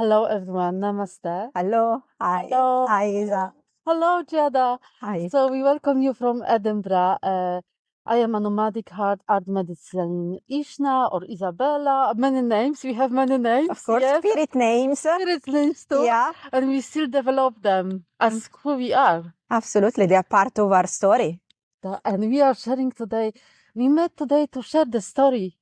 Hello, everyone. Namaste. Hello. Hi. Hello. Hi, Isa. Hello, Jada. Hi. So we welcome you from Edinburgh. I am a Nomadic Heart Art Medicine Ishna or Isabella. Many names. We have many names. Of course, Yes. spirit names. Spirit names too. Yeah, And we still develop them as who we are. absolutely. They are part of our story. And we are sharing today. We met today to share the story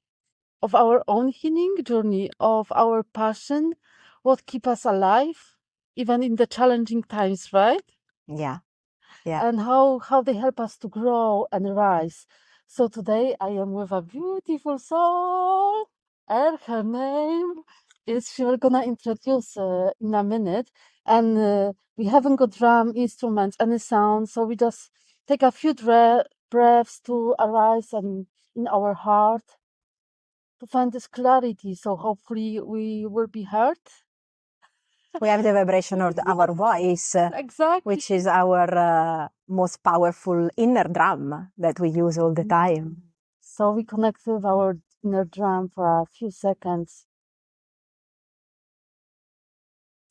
of our own healing journey, of our passion, what keep us alive, even in the challenging times, right? Yeah. Yeah. And how they help us to grow and rise. So today I am with a beautiful soul, and her name is, she will gonna introduce in a minute. And we haven't got drum instruments, any sound, so we just take a few breaths to arise and in our heart to find this clarity. So hopefully we will be heard. We have the vibration of our voice, Exactly. which is our most powerful inner drum that we use all the time. So we connect with our inner drum for a few seconds,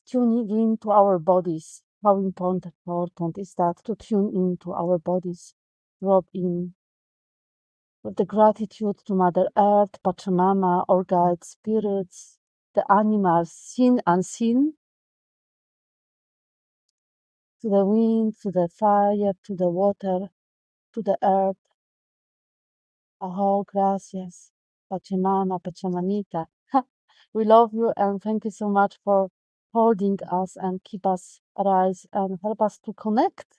tuning into our bodies. How important is that to tune into our bodies, drop in with the gratitude to Mother Earth, Pachamama, our guides, spirits, the animals, seen, unseen, to the wind, to the fire, to the water, to the earth. Oh, gracias, Pachamama, Pachamanita. We love you and thank you so much for holding us and keep us arise and help us to connect.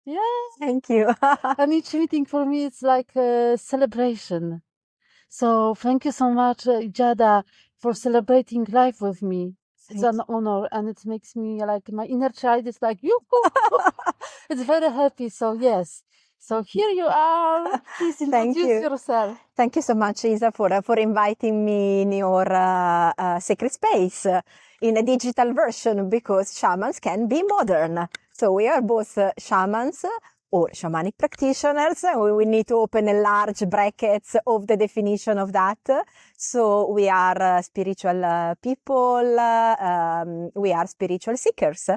Yeah. Thank you. And each meeting for me is like a celebration. So thank you so much, Jada, for celebrating life with me. It's an honor and it makes me like my inner child is like, you. It's very happy. So yes. So here you are. Please Thank introduce you. yourself. Thank you so much, Isa, for inviting me in your sacred space in a digital version, because shamans can be modern. So we are both shamans or shamanic practitioners. We need to open a large brackets of the definition of that. So we are spiritual people. We are spiritual seekers.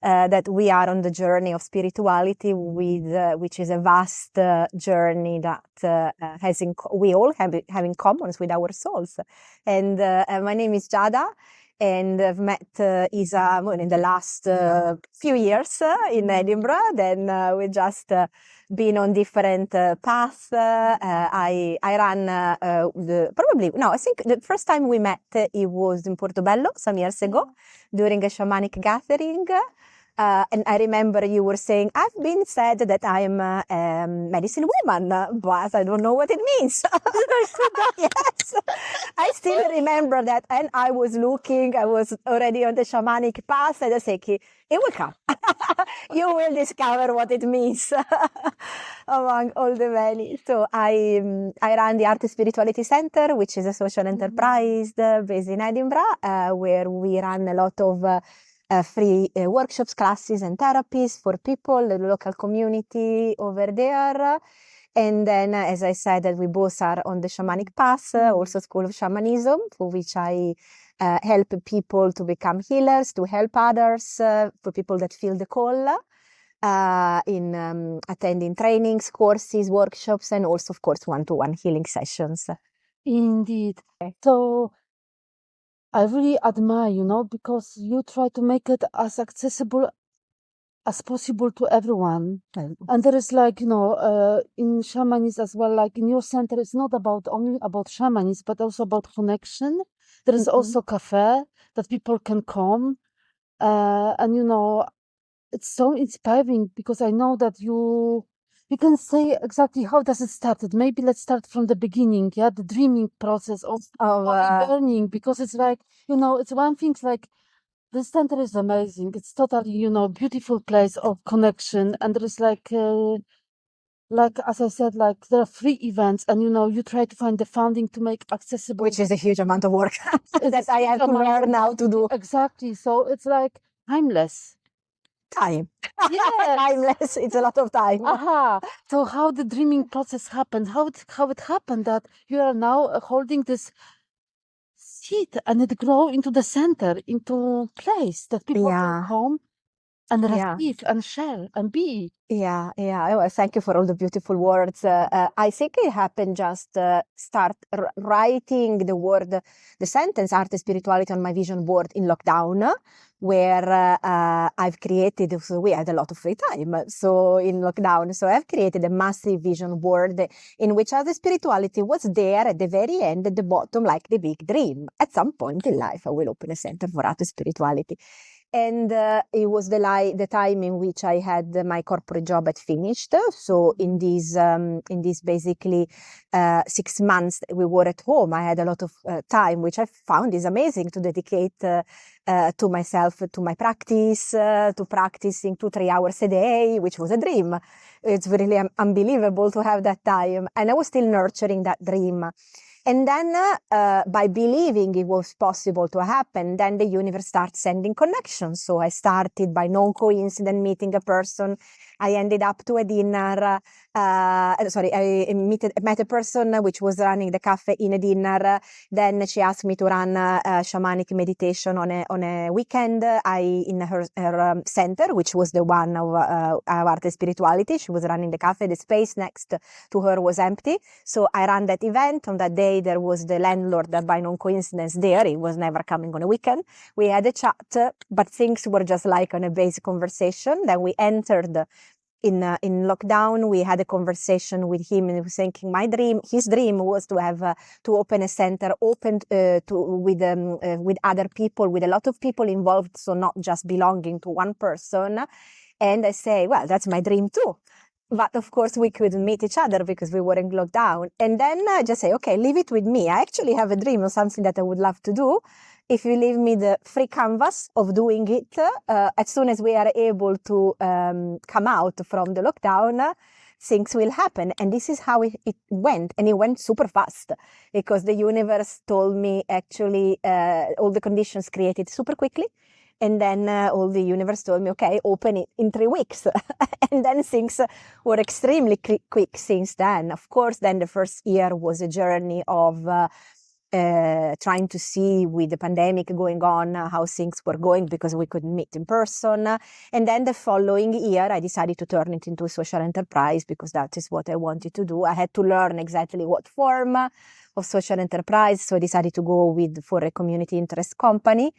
That we are on the journey of spirituality, which is a vast journey that we all have in common with our souls. And my name is Jada, and I've met Isa in the last few years in Edinburgh. Then we just been on different paths. I ran I think the first time we met it was in Portobello some years ago during a shamanic gathering. And I remember you were saying, I've been said that I'm a medicine woman, but I don't know what it means. Yes, I still remember that. And I was already on the shamanic path, and I said, it will come. You will discover what it means among all the many. So I ran the Art Spirituality Center, which is a social enterprise based in Edinburgh, where we run a lot of free workshops, classes, and therapies for people, the local community over there. And then, as I said, that we both are on the shamanic path, also School of Shamanism, for which I help people to become healers, to help others, for people that feel the call, in attending trainings, courses, workshops, and also, of course, one-to-one healing sessions. Indeed. So I really admire, because you try to make it as accessible as possible to everyone. And there is in shamanism as well, like in your center, it's not only about shamanism, but also about connection. There is also cafe that people can come. And it's so inspiring because I know that you can say exactly how does it started. Maybe let's start from the beginning, yeah, the dreaming process of learning, because it's like, it's one thing like this center is amazing. It's totally, beautiful place of connection. And there is like as I said, like there are free events and, you try to find the funding to make accessible. Which is a huge amount of work that I have to learn now to do. Exactly. So it's like timeless. Time. Yes. Timeless. It's a lot of time. Aha. So how the dreaming process happened, how it happened that you are now holding this seed and it grow into the center, into place that people can come and receive and share and be. Yeah. Well, thank you for all the beautiful words. I think it happened just start writing the sentence art and spirituality on my vision board in lockdown, where I've created, so we had a lot of free time. So in lockdown, so I've created a massive vision board in which art and spirituality was there at the very end, at the bottom, like the big dream. At some point in life, I will open a center for art and spirituality. And it was the time in which I had my corporate job had finished. So in these basically 6 months that we were at home, I had a lot of time, which I found is amazing to dedicate to myself, to my practice, to practicing 2-3 hours a day, which was a dream. It's really unbelievable to have that time. And I was still nurturing that dream. And then by believing it was possible to happen, then the universe starts sending connections. So I started by non-coincident meeting a person. I ended up to a dinner. I met a person which was running the cafe in a dinner. Then she asked me to run shamanic meditation on a weekend. In her center, which was the one of art and spirituality. She was running the cafe. The space next to her was empty. So I ran that event. On that day, there was the landlord that by non-coincidence there. He was never coming on a weekend. We had a chat, but things were just like on a basic conversation. Then we entered in lockdown. We had a conversation with him, and he was thinking his dream was to have to open a center with other people, with a lot of people involved, so not just belonging to one person. And I say, well, that's my dream too. But of course, we couldn't meet each other because we were in lockdown. And then I just say, okay, leave it with me. I actually have a dream of something that I would love to do. If you leave me the free canvas of doing it, as soon as we are able to come out from the lockdown, things will happen. And this is how it went. And it went super fast because the universe told me actually all the conditions created super quickly. And then all the universe told me, okay, open it in 3 weeks. And then things were extremely quick since then. Of course, then the first year was a journey of trying to see with the pandemic going on how things were going because we couldn't meet in person. And then the following year, I decided to turn it into a social enterprise because that is what I wanted to do. I had to learn exactly what form of social enterprise. So I decided to go for a community interest company.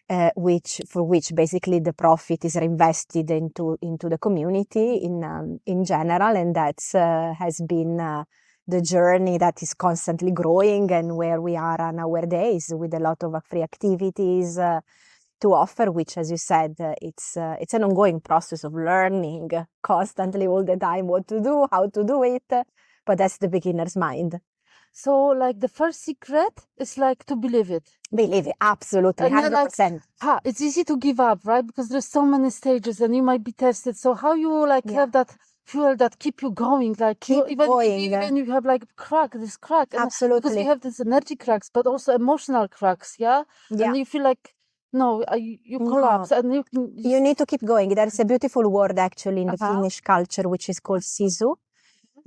For which basically the profit is reinvested into the community in general, and that's has been the journey that is constantly growing and where we are nowadays with a lot of free activities to offer, which, as you said, it's an ongoing process of learning constantly all the time what to do, how to do it, but that's the beginner's mind. So, like, the first secret is like to believe it. Believe it, absolutely, 100%. It's easy to give up, right? Because there's so many stages and you might be tested. So how you have that fuel that keep you going? Like even you have like this crack. Absolutely. Because you have these energy cracks, but also emotional cracks, yeah? And you feel like, you collapse and you need to keep going. There's a beautiful word actually in the Finnish culture, which is called sisu,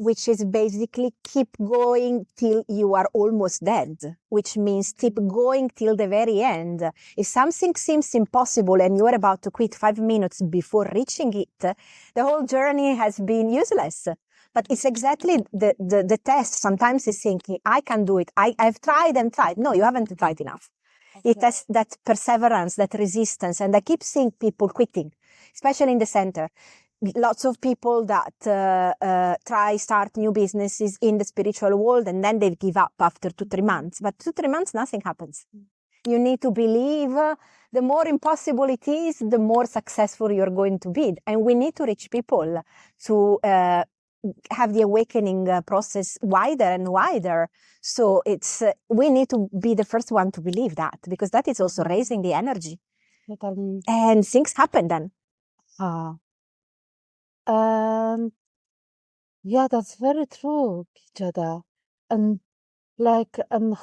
which is basically keep going till you are almost dead, which means keep going till the very end. If something seems impossible and you're about to quit 5 minutes before reaching it, the whole journey has been useless. But it's exactly the test. Sometimes it's thinking, I can do it. I've tried and tried. No, you haven't tried enough. Okay. It has that perseverance, that resistance. And I keep seeing people quitting, especially in the center. Lots of people that start new businesses in the spiritual world and then they give up after 2-3 months. But 2-3 months, nothing happens. You need to believe. The more impossible it is, the more successful you're going to be. And we need to reach people to have the awakening process wider and wider. So we need to be the first one to believe that, because that is also raising the energy. And things happen then. And that's very true, Kijada. And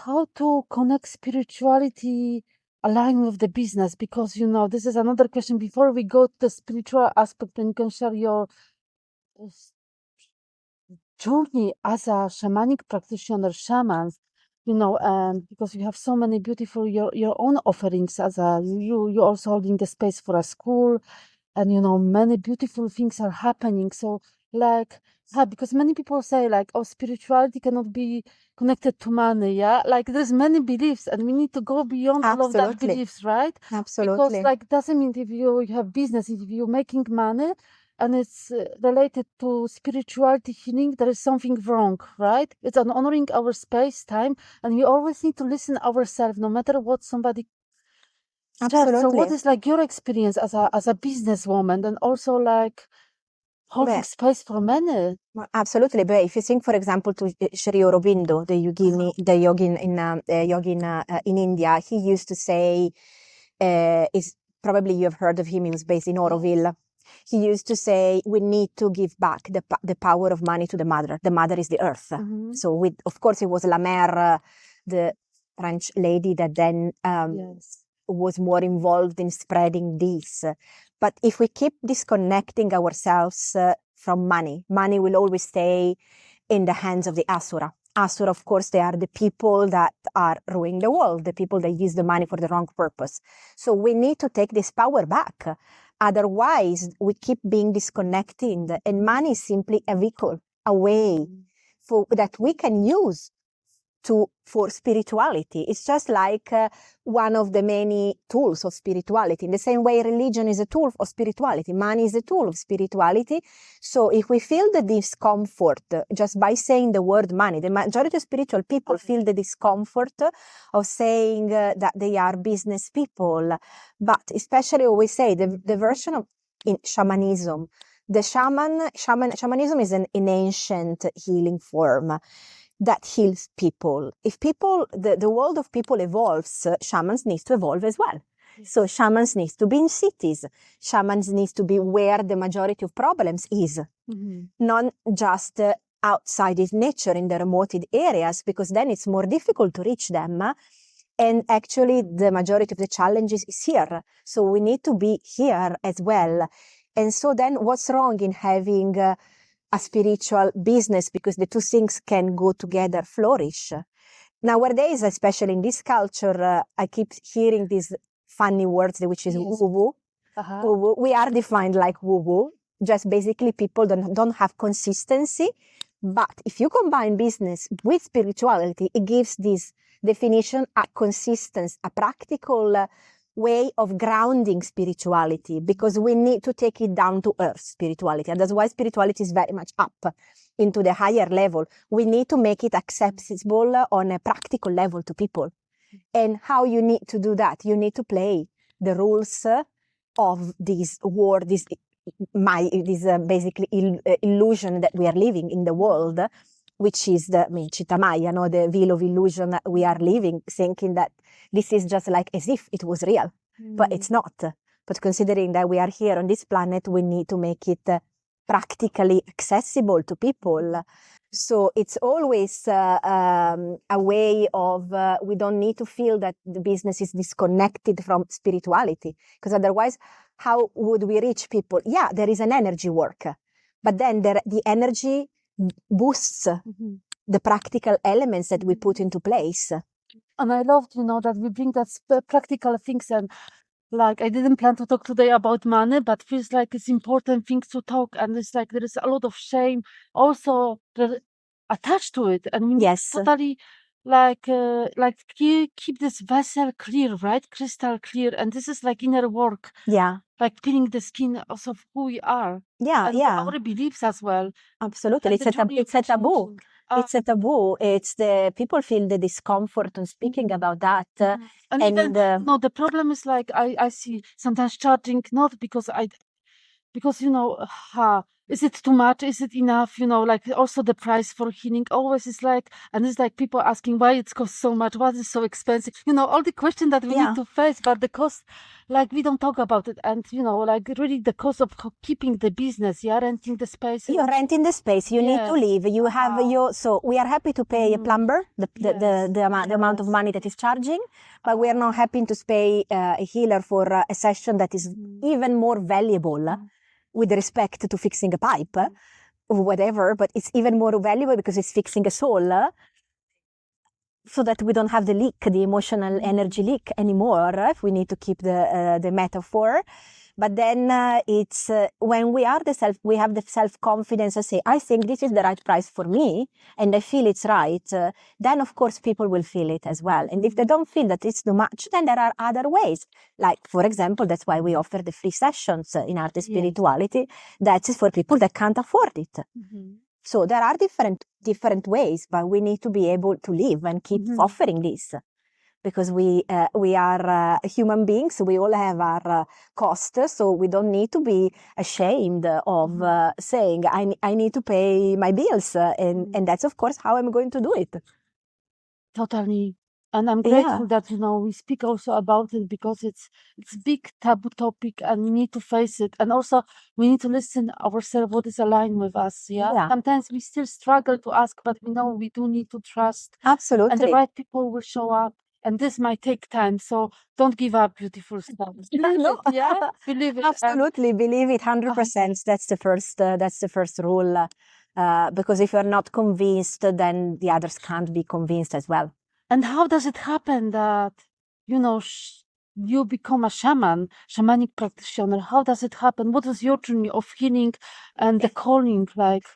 how to connect spirituality align with the business, because this is another question before we go to the spiritual aspect, and you can share your journey as a shamanic practitioner, shamans. and because you have so many beautiful your own offerings as you also holding the space for a school, and many beautiful things are happening. So like because many people say like, oh, spirituality cannot be connected to money, yeah, like there's many beliefs and we need to go beyond all of that Absolutely. beliefs, right? Because Absolutely. like doesn't mean if you have business, if you're making money and it's related to spirituality healing, there is something wrong, right? It's an honoring our space time, and we always need to listen ourselves no matter what somebody says. So Absolutely. what is like your experience as a businesswoman, and also like holding Beh, space for many? Absolutely. But if you think, for example, to Sri Aurobindo, the yogin in India, he used to say, is probably you have heard of him. He was based in Auroville. He used to say, we need to give back the power of money to the mother. The mother is the earth. So of course, it was La Mer, the French lady that then was more involved in spreading this. But if we keep disconnecting ourselves from money will always stay in the hands of the Asura. Asura, of course, they are the people that are ruining the world, the people that use the money for the wrong purpose. So we need to take this power back. Otherwise, we keep being disconnected, and money is simply a vehicle, a way that we can use for spirituality. It's just like one of the many tools of spirituality. In the same way, religion is a tool of spirituality. Money is a tool of spirituality. So if we feel the discomfort just by saying the word money, the majority of spiritual people feel the discomfort of saying that they are business people. But especially when we say the version of in shamanism, shamanism is an ancient healing form that heals people. If the world of people evolves, shamans need to evolve as well. So shamans need to be in cities. Shamans need to be where the majority of problems is, not just outside in nature in the remote areas, because then it's more difficult to reach them. And actually, the majority of the challenges is here. So we need to be here as well. And so then what's wrong in having a spiritual business, because the two things can go together, flourish. Nowadays, especially in this culture, I keep hearing these funny words, which is woo-woo. Woo-woo. We are defined like woo-woo. Just basically people don't have consistency. But if you combine business with spirituality, it gives this definition, a consistency, a practical way of grounding spirituality, because we need to take it down to earth, spirituality. And that's why spirituality is very much up into the higher level. We need to make it accessible on a practical level to people. And how you need to do that? You need to play the rules of this war, this basically illusion that we are living in the world, which is the Città Maya, the wheel of illusion that we are living, thinking that this is just like as if it was real, but it's not. But considering that we are here on this planet, we need to make it practically accessible to people. So it's always a way of, we don't need to feel that the business is disconnected from spirituality, because otherwise, how would we reach people? Yeah, there is an energy work, but then the energy boosts the practical elements that we put into place. And I loved, that we bring that practical things, and like I didn't plan to talk today about money, but feels like it's important things to talk, and it's like there is a lot of shame also attached to it, and we need to totally keep this vessel clear, right? Crystal clear, and this is like inner work. Yeah. Like peeling the skin of who we are. Yeah, and our beliefs as well. Absolutely. It's a taboo. It's a taboo. It's the people feel the discomfort on speaking about that. And even, the problem is like I see sometimes charging not because is it too much? Is it enough? Like also the price for healing always is like, and it's like people asking why it costs so much, what is so expensive? All the questions that we need to face, but the cost, like we don't talk about it. And like really the cost of keeping the business, renting the space. You're renting the space. You need to live. You have so we are happy to pay a plumber the amount of money that is charging, but we are not happy to pay a healer for a session that is even more valuable. With respect to fixing a pipe, or whatever, but it's even more valuable because it's fixing a soul. so that we don't have the leak, the emotional energy leak anymore, if we need to keep the metaphor. But then it's when we have the self-confidence to say, I think this is the right price for me, and I feel it's right, then of course people will feel it as well. And if they don't feel that it's too much, then there are other ways. Like, for example, that's why we offer the free sessions in Art and Spirituality. That's for people that can't afford it. Mm-hmm. So there are different ways, but we need to be able to live and keep offering this. Because we are human beings, we all have our costs, so we don't need to be ashamed of saying, I need to pay my bills, and that's of course how I'm going to do it. Totally. And I'm grateful that, we speak also about it, because it's big taboo topic and we need to face it. And also we need to listen ourselves what is aligned with us. Yeah. Sometimes we still struggle to ask, but we know we do need to trust. Absolutely. And the right people will show up. And this might take time, so don't give up, beautiful stuff. No. Believe it. Absolutely, believe it, 100%. That's the first rule. Because if you're not convinced, then the others can't be convinced as well. And how does it happen that, you become a shamanic practitioner? How does it happen? What is your journey of healing and the calling like?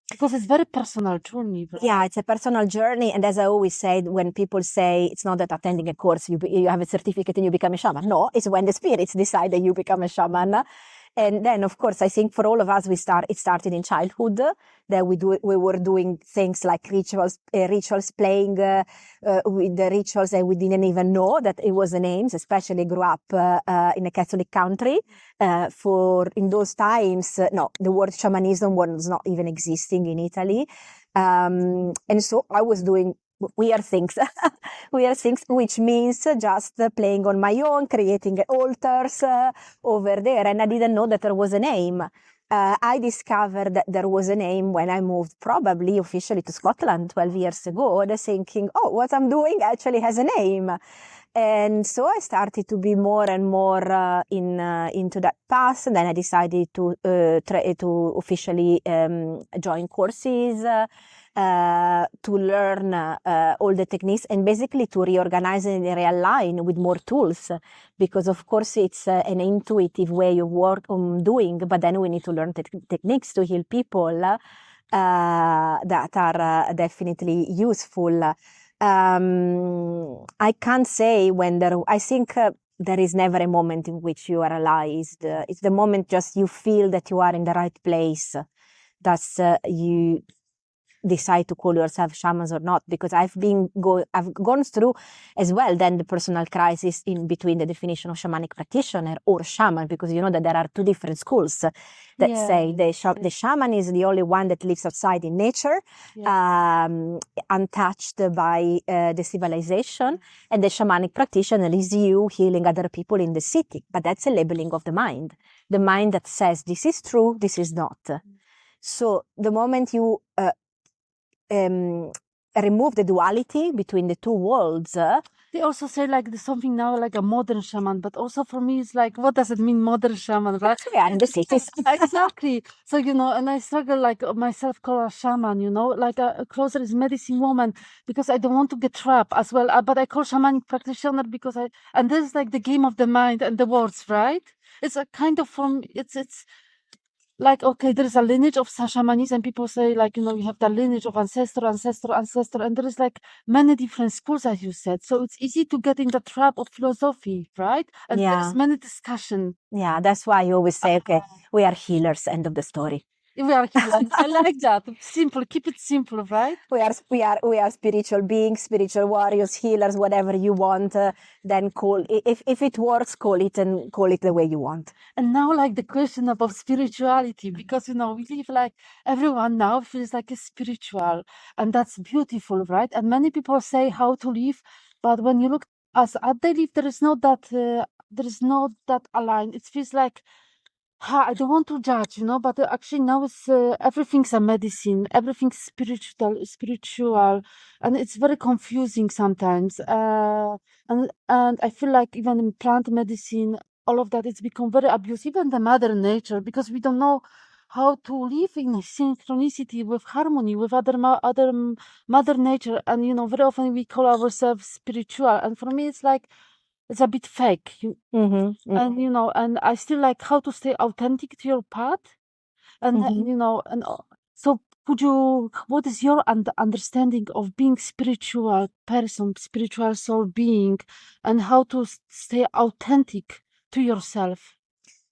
Because it's very personal journey. Right? Yeah, it's a personal journey. And as I always said, when people say it's not that attending a course, you have a certificate and you become a shaman. No, it's when the spirits decide that you become a shaman. And then, of course, I think for all of us, it started in childhood, that we were doing things like rituals, playing with the rituals that we didn't even know that it was a name, especially grew up in a Catholic country. In those times, the word shamanism was not even existing in Italy. And so I was doing weird things, which means just playing on my own, creating altars over there. And I didn't know that there was a name. I discovered that there was a name when I moved probably officially to Scotland 12 years ago, thinking, oh, what I'm doing actually has a name. And so I started to be more and more into that path. And then I decided to officially join courses, to learn all the techniques, and basically to reorganize and realign with more tools, because of course it's an intuitive way of doing, but then we need to learn techniques to heal people that are definitely useful. I can't say when I think there is never a moment in which you are realized. It's the moment just you feel that you are in the right place. That's you decide to call yourself shamans or not, because I've gone through as well then the personal crisis in between the definition of shamanic practitioner or shaman, because you know that there are two different schools that say the shaman is the only one that lives outside in nature, untouched by the civilization, and the shamanic practitioner is you healing other people in the city. But that's a labeling of the mind that says this is true, this is not. So the moment you remove the duality between the two worlds. They also say like there's something now like a modern shaman, but also for me it's like, what does it mean modern shaman, right? We are in the cities. Exactly. So, and I struggle like myself call a shaman, like a closer is medicine woman, because I don't want to get trapped as well. But I call shamanic practitioner because and this is like the game of the mind and the words, right? It's a kind of it's like, okay, there is a lineage of shamanism, and people say like, you have the lineage of ancestor, and there is like many different schools, as you said. So it's easy to get in the trap of philosophy, right? And there's many discussion. Yeah, that's why you always say, okay, we are healers, end of the story. We are healers. I like that. Simple, keep it simple, right? We are spiritual beings, spiritual warriors, healers, whatever you want. Then call if it works, call it the way you want. And now, like the question about spirituality, because we live like everyone now feels like it's spiritual, and that's beautiful, right? And many people say how to live, but when you look as they live, there is not that aligned. It feels like, I don't want to judge, but actually now it's everything's a medicine, everything's spiritual, and it's very confusing sometimes. And I feel like even in plant medicine, all of that, it's become very abusive, even the mother nature, because we don't know how to live in synchronicity with harmony with other mother nature. And very often we call ourselves spiritual, and for me it's like it's a bit fake. And and I still like how to stay authentic to your path. And so what is your understanding of being spiritual person, spiritual soul being, and how to stay authentic to yourself?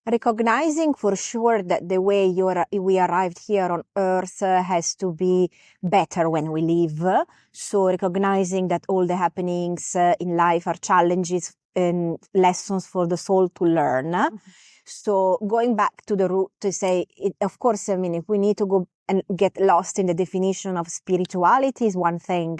Recognizing for sure that the way we arrived here on earth has to be better when we live. So recognizing that all the happenings in life are challenges and lessons for the soul to learn. So going back to the root to say, of course, I mean, if we need to go and get lost in the definition of spirituality is one thing,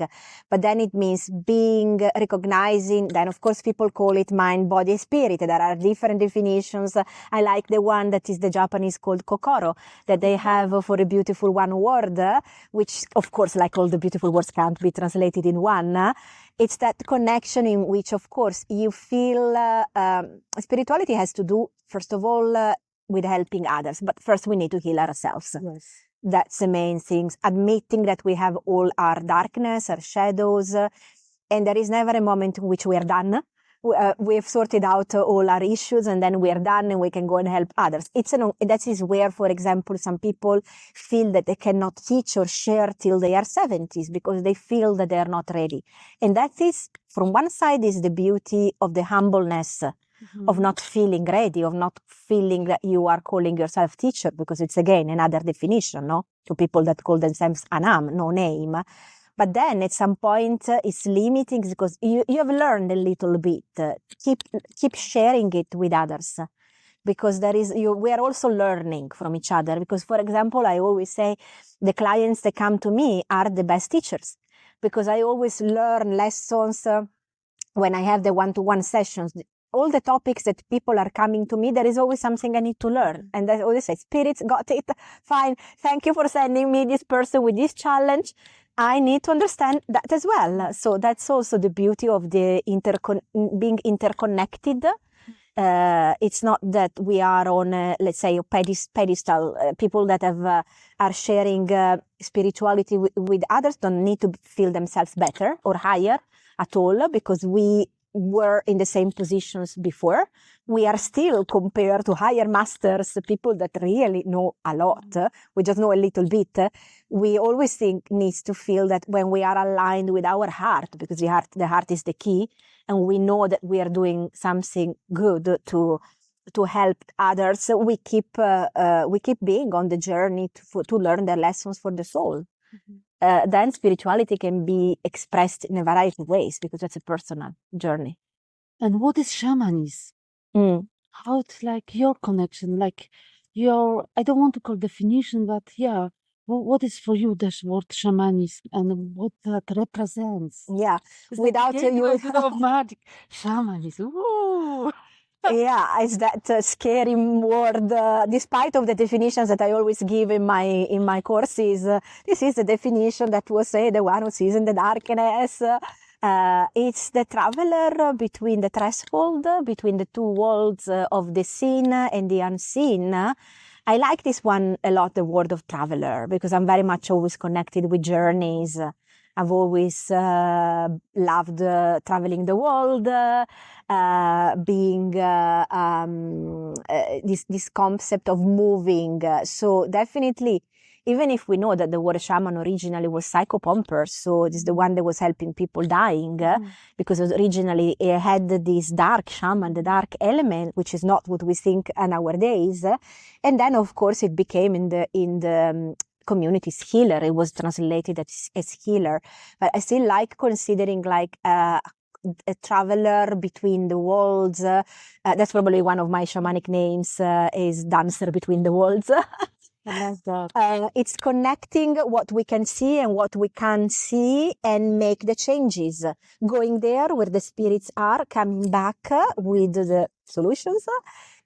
but then it means recognizing, then of course people call it mind, body, spirit. There are different definitions. I like the one that is the Japanese called kokoro, that they have for a beautiful one word, which of course, like all the beautiful words can't be translated in one. It's that connection in which, of course, you feel spirituality has to do, first of all, with helping others. But first we need to heal ourselves. Yes. That's the main things. Admitting that we have all our darkness, our shadows, and there is never a moment in which we are done. We've sorted out all our issues and then we are done and we can go and help others. That is where, for example, some people feel that they cannot teach or share till they are 70s because they feel that they are not ready. And that is, from one side, is the beauty of the humbleness of not feeling ready, of not feeling that you are calling yourself teacher, because it's again another definition, no? To people that call themselves Anam, no name. But then at some point it's limiting because you have learned a little bit. Keep sharing it with others, because we are also learning from each other. Because, for example, I always say the clients that come to me are the best teachers, because I always learn lessons when I have the one-to-one sessions. All the topics that people are coming to me, there is always something I need to learn. And I always say, spirits, got it, fine. Thank you for sending me this person with this challenge. I need to understand that as well. So that's also the beauty of the being interconnected. It's not that we are on, let's say, a pedestal. People that are sharing spirituality with others don't need to feel themselves better or higher at all, because we were in the same positions before. We are still, compared to higher masters, people that really know a lot. We just know a little bit. We always think needs to feel that when we are aligned with our heart, because the heart is the key, and we know that we are doing something good to help others, we keep being on the journey to learn the lessons for the soul. Then spirituality can be expressed in a variety of ways, because that's a personal journey. And what is shamanism? How it's like your connection, like I don't want to call definition, but yeah, what is for you this word shamanism and what that represents? Yeah, it's without like you, magic shamanism. Ooh. Yeah, it's that scary word. Despite of the definitions that I always give in my courses, this is the definition that was the one who sees in the darkness. It's the traveler between the threshold, between the two worlds of the seen and the unseen. I like this one a lot, the word of traveler, because I'm very much always connected with journeys. I've always loved traveling the world, being this concept of moving. So definitely, even if we know that the word shaman originally was psychopomper, so it is the one that was helping people dying, because originally it had this dark shaman, the dark element, which is not what we think nowadays. And then, of course, it became in the communities healer. It was translated as healer, but I still like considering like a traveler between the worlds. That's probably one of my shamanic names, is dancer between the worlds. I like that. It's connecting what we can see and what we can't see and make the changes. Going there where the spirits are, coming back with the solutions,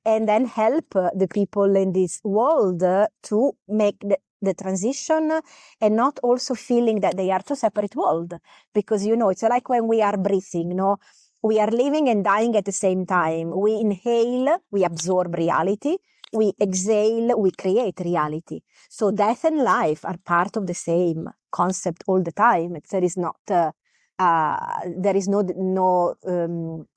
and then help the people in this world to make the transition, and not also feeling that they are two separate worlds. Because, it's like when we are breathing, we are living and dying at the same time. We inhale, we absorb reality. we exhale, we create reality. So death and life are part of the same concept all the time. There is not, there is no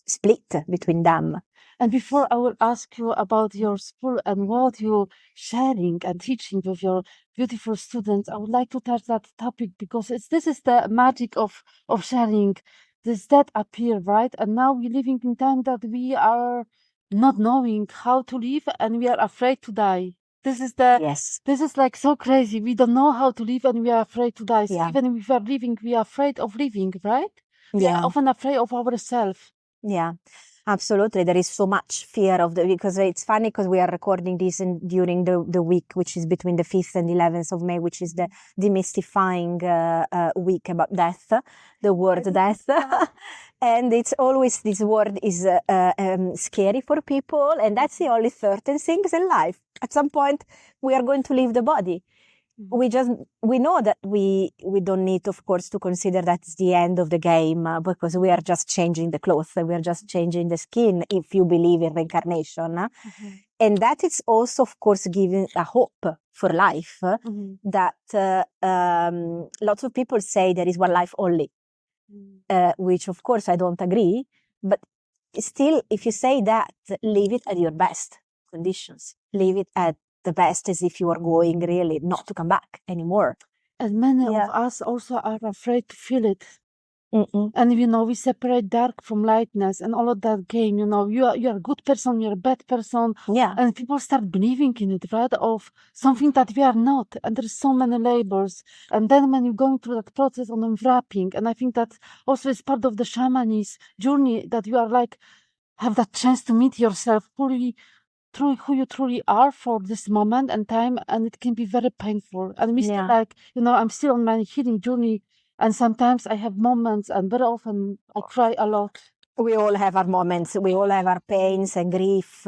split between them. And before I will ask you about your school and what you're sharing and teaching with your beautiful students, I would like to touch that topic because this is the magic of sharing. This death appear, right? And now we're living in time that we are not knowing how to live and we are afraid to die. This is like so crazy. We don't know how to live and we are afraid to die. So Yeah. even if we are living, we are afraid of living, right? We are often afraid of ourselves. Yeah, absolutely. There is so much fear because it's funny because we are recording this during the week, which is between the 5th and 11th of May, which is the demystifying week about death, the word death. And it's always, this word is scary for people. And that's the only certain things in life. At some point, we are going to leave the body. We know that we don't need, of course, to consider that's the end of the game because we are just changing the clothes, we are just changing the skin if you believe in reincarnation. And that is also, of course, giving a hope for life that lots of people say there is one life only, which of course I don't agree, but still, if you say that, leave it at your best conditions, leave it at the best as if you are going really not to come back anymore. And many of us also are afraid to feel it. And we separate dark from lightness and all of that game, you are a good person, you're a bad person. Yeah. And people start believing in it, right? Of something that we are not. And there's so many labels. And then when you're going through that process of unwrapping, and I think that also is part of the shamanist journey, that you are like, have that chance to meet yourself fully, through who you truly are for this moment and time, and it can be very painful. And we still I'm still on my healing journey, and sometimes I have moments, and very often I cry a lot. We all have our moments. We all have our pains and grief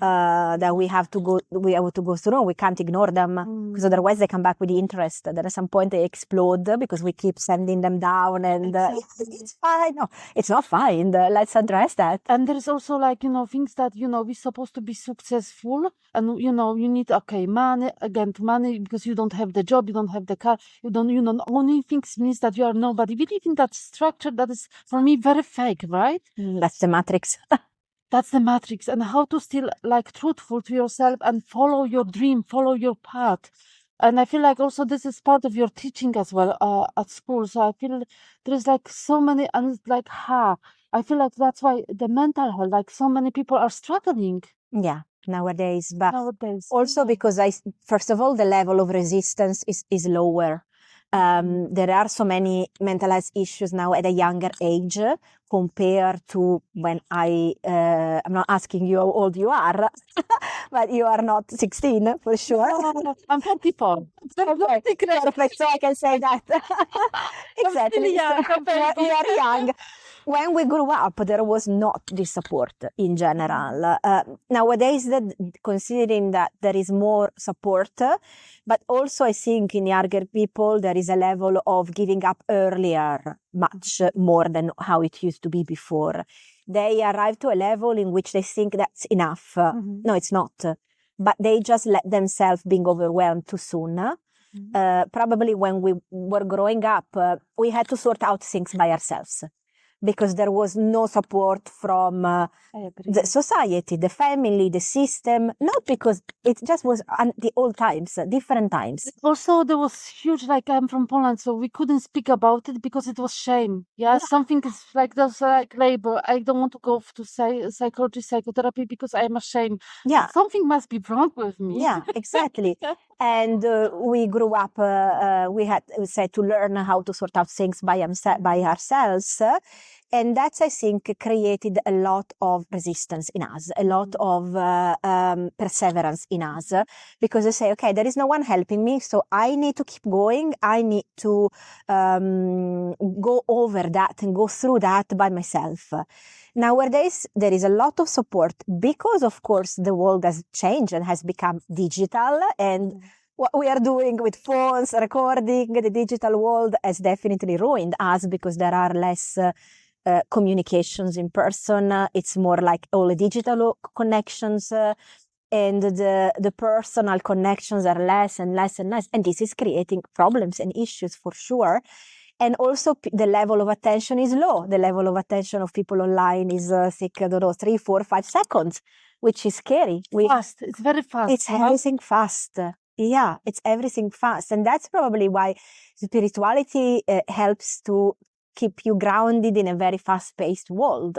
that we have to go through. We can't ignore them because otherwise they come back with the interest. Then at some point they explode because we keep sending them down, and it's fine. No, it's not fine. Let's address that. And there's also things that we're supposed to be successful, and you need money because you don't have the job, you don't have the car, you don't owning things means that you are nobody. We live in that structure that is for me very fake, right? That's the matrix. That's the matrix. And how to still truthful to yourself and follow your dream, follow your path. And I feel like also this is part of your teaching as well at school. So I feel there's so many, and it's I feel like that's why the mental health, so many people are struggling. Yeah, nowadays. But also because first of all, the level of resistance is lower. There are so many mental health issues now at a younger age compared to when I'm not asking you how old you are, but you are not 16 for sure. I'm 24. Perfect, so I can say that. Exactly. You are young. When we grew up, there was not this support in general. Nowadays, considering that there is more support, but also I think in younger people, there is a level of giving up earlier, much more than how it used to be before. They arrive to a level in which they think that's enough. No, it's not. But they just let themselves being overwhelmed too soon. Probably when we were growing up, we had to sort out things by ourselves, because there was no support from the society, the family, the system, not because it just was the old times, different times. Also, there was huge, I'm from Poland, so we couldn't speak about it because it was shame. Yeah. Something is there's label. I don't want to go to psychology, psychotherapy because I'm ashamed. Yeah. Something must be wrong with me. Yeah, exactly. And we grew up, we had to learn how to sort out things by ourselves. And that's, I think, created a lot of resistance in us, a lot of perseverance in us, because they say, okay, there is no one helping me, so I need to keep going. I need to go over that and go through that by myself. Nowadays, there is a lot of support because, of course, the world has changed and has become digital, and what we are doing with phones, recording, the digital world has definitely ruined us because there are less communications in person. It's more like all the digital connections. and the personal connections are less and less and less, and this is creating problems and issues for sure. And also the level of attention is low. The level of attention of people online is, I don't know, 3, 4, 5 seconds, which is scary. Fast. It's very fast. It's everything fast. Yeah, it's everything fast. And that's probably why spirituality helps to keep you grounded in a very fast-paced world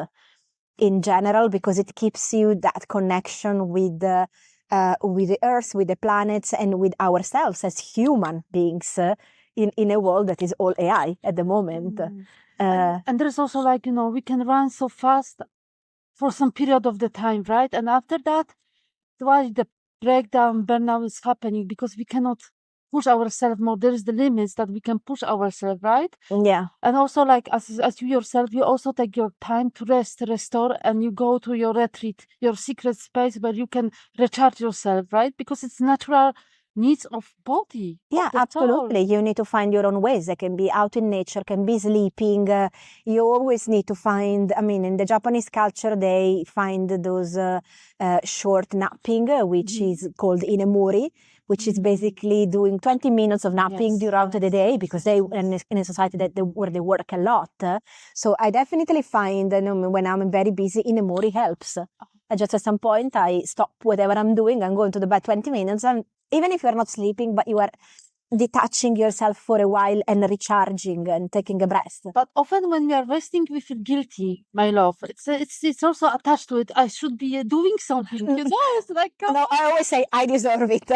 in general, because it keeps you that connection with the earth, with the planets, and with ourselves as human beings in a world that is all AI at the moment. And there's also like, we can run so fast for some period of the time, right? And after that, why the breakdown, burnout is happening, because we cannot push ourselves more. There is the limits that we can push ourselves, right? Yeah. And also, like, as you yourself, you also take your time to rest, restore, and you go to your retreat, your secret space where you can recharge yourself, right? Because it's natural needs of body. Yeah, of the absolutely. soul. You need to find your own ways. It can be out in nature, can be sleeping. You always need to find, in the Japanese culture, they find those short napping, which is called inemori, which is basically doing 20 minutes of napping throughout the day, because they, in a society where they work a lot. So I definitely find when I'm very busy, inemori helps. Just at some point, I stop whatever I'm doing and go into the bed 20 minutes, and even if you're not sleeping, but you are detaching yourself for a while and recharging and taking a breath. But often when we are resting, we feel guilty, my love. It's also attached to it. I should be doing something. It's like, no, I always say I deserve it.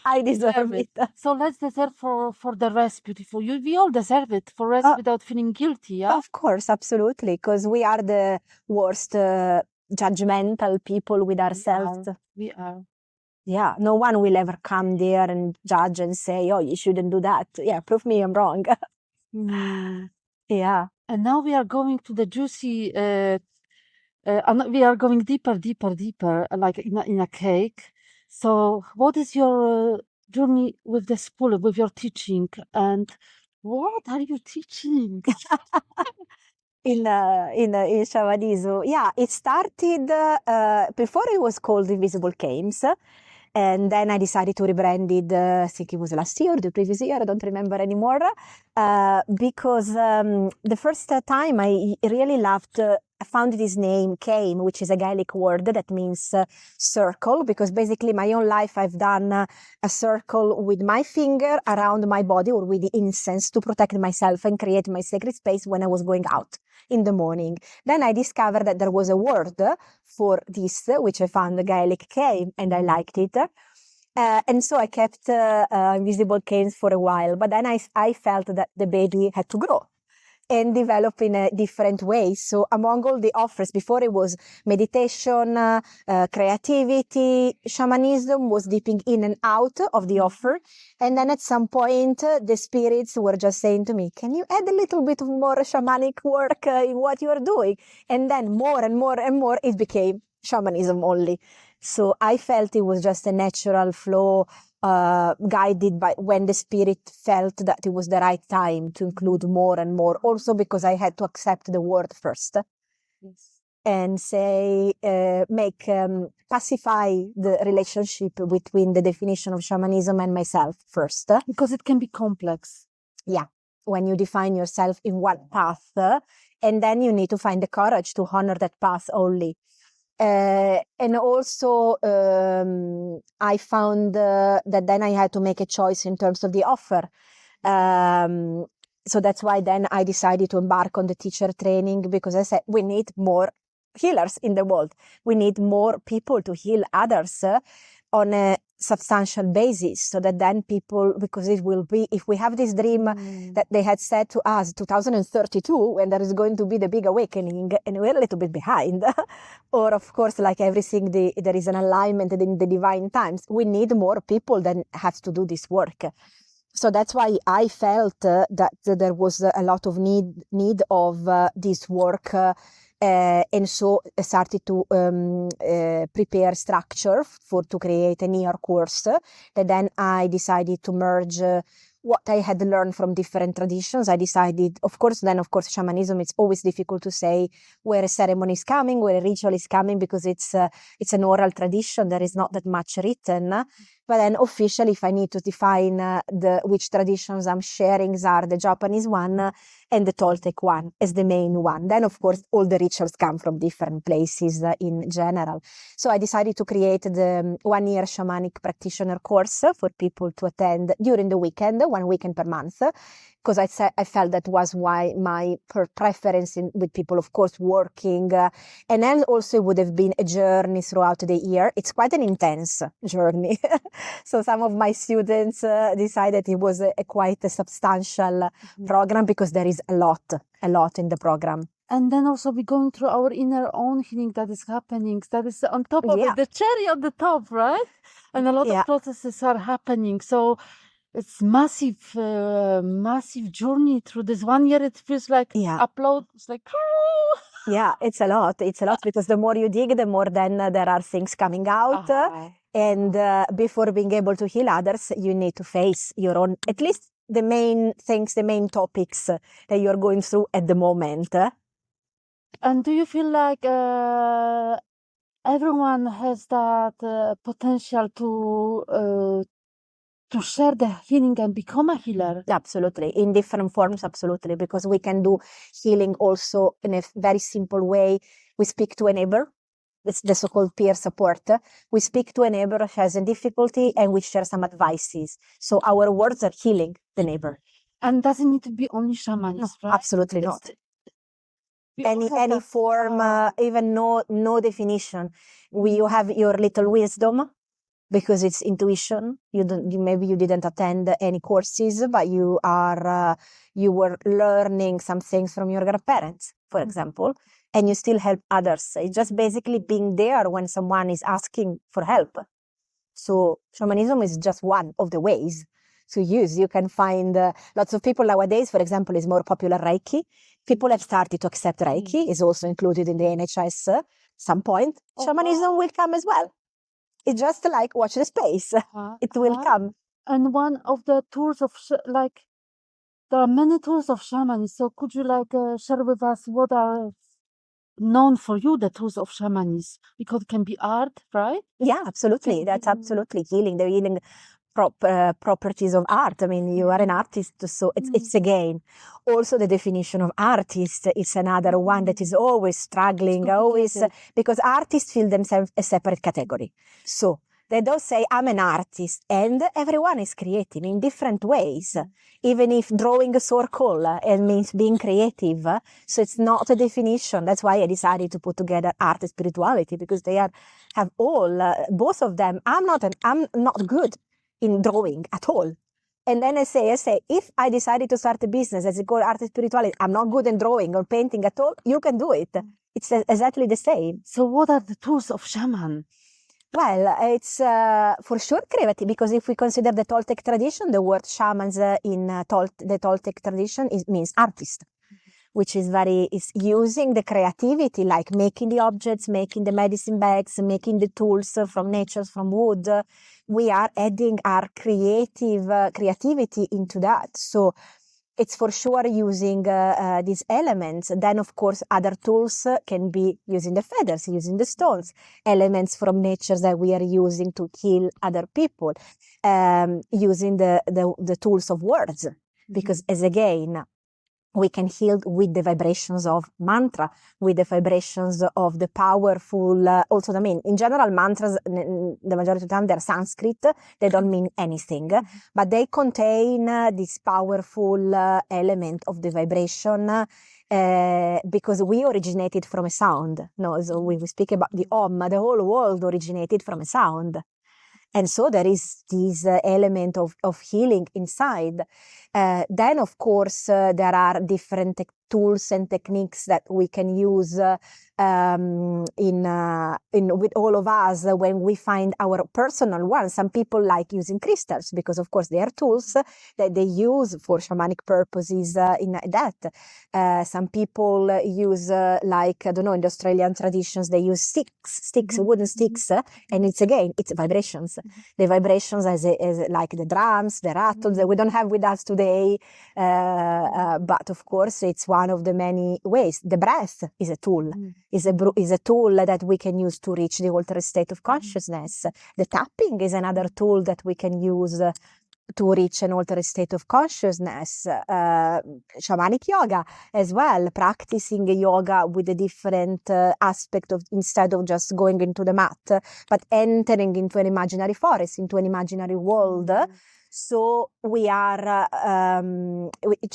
I deserve it. So let's deserve for the rest, beautiful. We all deserve it, for rest without feeling guilty. Yeah. Of course, absolutely, because we are the worst judgmental people with ourselves. We are. Yeah, no one will ever come there and judge and say, oh, you shouldn't do that. Yeah, prove me I'm wrong. Yeah. And now we are going to the juicy, we are going deeper, like in a cake. So what is your journey with the school, with your teaching? And what are you teaching? In Shamanism. Yeah, it started before it was called Invisible Games. And then I decided to rebrand it, I think it was last year or the previous year, I don't remember anymore, because the first time I really loved, I found this name, Kame, which is a Gaelic word that means circle, because basically my own life I've done a circle with my finger around my body, or with the incense, to protect myself and create my sacred space when I was going out in the morning. Then I discovered that there was a word for this, which I found Gaelic Kame, and I liked it. And so I kept invisible canes for a while, but then I felt that the baby had to grow and develop in a different way. So among all the offers, before it was meditation, creativity, shamanism was dipping in and out of the offer. And then at some point, the spirits were just saying to me, can you add a little bit of more shamanic work in what you are doing? And then more and more and more, it became shamanism only. So I felt it was just a natural flow, guided by when the spirit felt that it was the right time to include more and more. Also because I had to accept the word first. Yes. And say, pacify the relationship between the definition of shamanism and myself first. Because it can be complex. Yeah. When you define yourself in one path, and then you need to find the courage to honor that path only. And also, I found that then I had to make a choice in terms of the offer. So that's why then I decided to embark on the teacher training, because I said, we need more healers in the world. We need more people to heal others on a substantial basis, so that then people, because it will be, if we have this dream that they had said to us 2032, when there is going to be the big awakening, and we're a little bit behind, or of course, like everything, there is an alignment in the divine times. We need more people that have to do this work. So that's why I felt that there was a lot of need of this work. And so I started to prepare structure to create an year course that then I decided to merge what I had learned from different traditions, I decided, of course, shamanism, it's always difficult to say where a ceremony is coming, where a ritual is coming, because it's an oral tradition. There is not that much written. But then officially, if I need to define which traditions I'm sharing are the Japanese one and the Toltec one as the main one. Then, of course, all the rituals come from different places in general. So I decided to create the 1-year shamanic practitioner course for people to attend during the weekend, 1 weekend per month, because I felt that was why my preference with people, of course, working. And then also it would have been a journey throughout the year. It's quite an intense journey. So some of my students decided it was quite a substantial program, because there is a lot in the program. And then also we're going through our inner own healing that is happening. That is on top of it, the cherry on the top, right? And a lot of processes are happening. So it's massive journey through this 1 year. It feels like upload. It's like, yeah, it's a lot. It's a lot, because the more you dig, the more then there are things coming out. And before being able to heal others, you need to face your own, at least the main things, the main topics that you're going through at the moment. And do you feel like everyone has that potential to share the healing and become a healer? Absolutely, in different forms, absolutely, because we can do healing also in a very simple way. We speak to a neighbor. It's the so-called peer support. We speak to a neighbor who has a difficulty and we share some advices. So our words are healing the neighbor. And doesn't need to be only shamans, right? Absolutely not. Any form, even no definition. You have your little wisdom, because it's intuition. Maybe you didn't attend any courses, but you were learning some things from your grandparents, for example, and you still help others. It's just basically being there when someone is asking for help. So shamanism is just one of the ways to use. You can find lots of people nowadays, for example, is more popular Reiki. People have started to accept Reiki. Is also included in the NHS some point. Shamanism will come as well. It's just like watch the space. It will come. And one of the tools of there are many tools of shamanism. So could you share with us what are known for you, the tools of shamanism? Because it can be art, right? Yeah, absolutely. That's absolutely healing. The healing properties of art. I mean, you are an artist, so it's again also the definition of artist is another one that is always struggling, because artists feel themselves a separate category. So they don't say I'm an artist, and everyone is creative in different ways. Even if drawing a circle it means being creative, so it's not a definition. That's why I decided to put together art and spirituality, because they have all both of them. I'm not good in drawing at all. And then I say, if I decided to start a business as a called art and spirituality, I'm not good in drawing or painting at all, you can do it. It's exactly the same. So what are the tools of shaman? Well, it's for sure creativity, because if we consider the Toltec tradition, the word shamans in the Toltec tradition means artist, which is using the creativity, like making the objects, making the medicine bags, making the tools from nature, from wood. We are adding our creativity into that. So it's for sure using these elements. Then, of course, other tools can be using the feathers, using the stones, elements from nature that we are using to heal other people, using the tools of words, because as again, we can heal with the vibrations of mantra, with the vibrations of the powerful, also, I mean, in general, mantras, the majority of the time, they're Sanskrit. They don't mean anything, but they contain this powerful element of the vibration, because we originated from a sound. No, so we speak about the Om, the whole world originated from a sound. And so there is this element of healing inside. Then, of course, there are different tools and techniques that we can use with all of us when we find our personal ones. Some people like using crystals because, of course, they are tools that they use for shamanic purposes in that. Some people use, like, I don't know, in the Australian traditions, they use sticks, wooden sticks, and it's vibrations. The vibrations as like the drums, the rattles that we don't have with us today. But of course, it's one of the many ways. The breath is a tool, is a tool that we can use to reach the altered state of consciousness. The tapping is another tool that we can use to reach an altered state of consciousness. Shamanic yoga as well, practicing yoga with a different aspect of, instead of just going into the mat, but entering into an imaginary forest, into an imaginary world. So we are,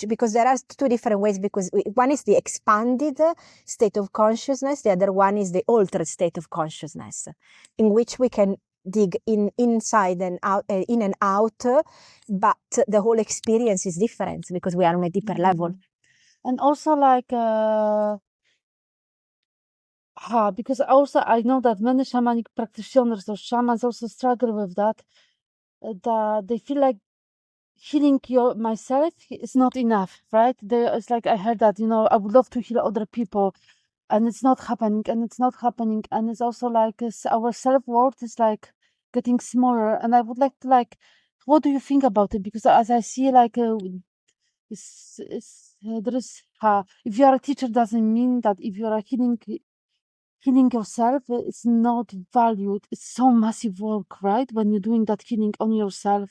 because there are two different ways, because one is the expanded state of consciousness, the other one is the altered state of consciousness, in which we can dig inside and out, in and out, but the whole experience is different because we are on a deeper level. And also like, because also I know that many shamanic practitioners or shamans also struggle with that they feel like healing myself is not enough, right? It's like, I heard that, I would love to heal other people and it's not happening, and it's also like our self-worth is like getting smaller. And I would like to what do you think about it? Because as I see, like there is if you are a teacher, doesn't mean that if you are healing yourself, it's not valued. It's so massive work, right? When you're doing that healing on yourself,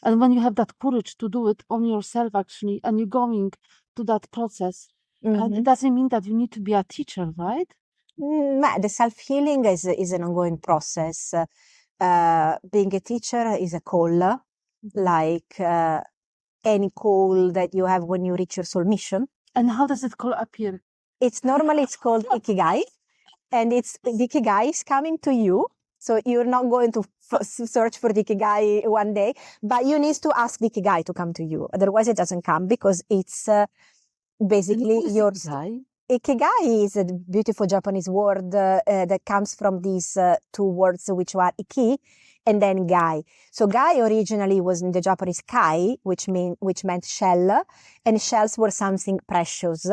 and when you have that courage to do it on yourself, actually, and you're going to that process, and it doesn't mean that you need to be a teacher, right? The self-healing is an ongoing process. Being a teacher is a call, like any call that you have when you reach your soul mission. And how does it call appear? It's called Ikigai, and the Ikigai is coming to you. So you're not going to search for the Ikigai one day, but you need to ask the Ikigai to come to you. Otherwise, it doesn't come, because it's basically your Ikigai? Ikigai is a beautiful Japanese word that comes from these two words, which are iki and then gai. So gai originally was in the Japanese kai, which meant shell, and shells were something precious.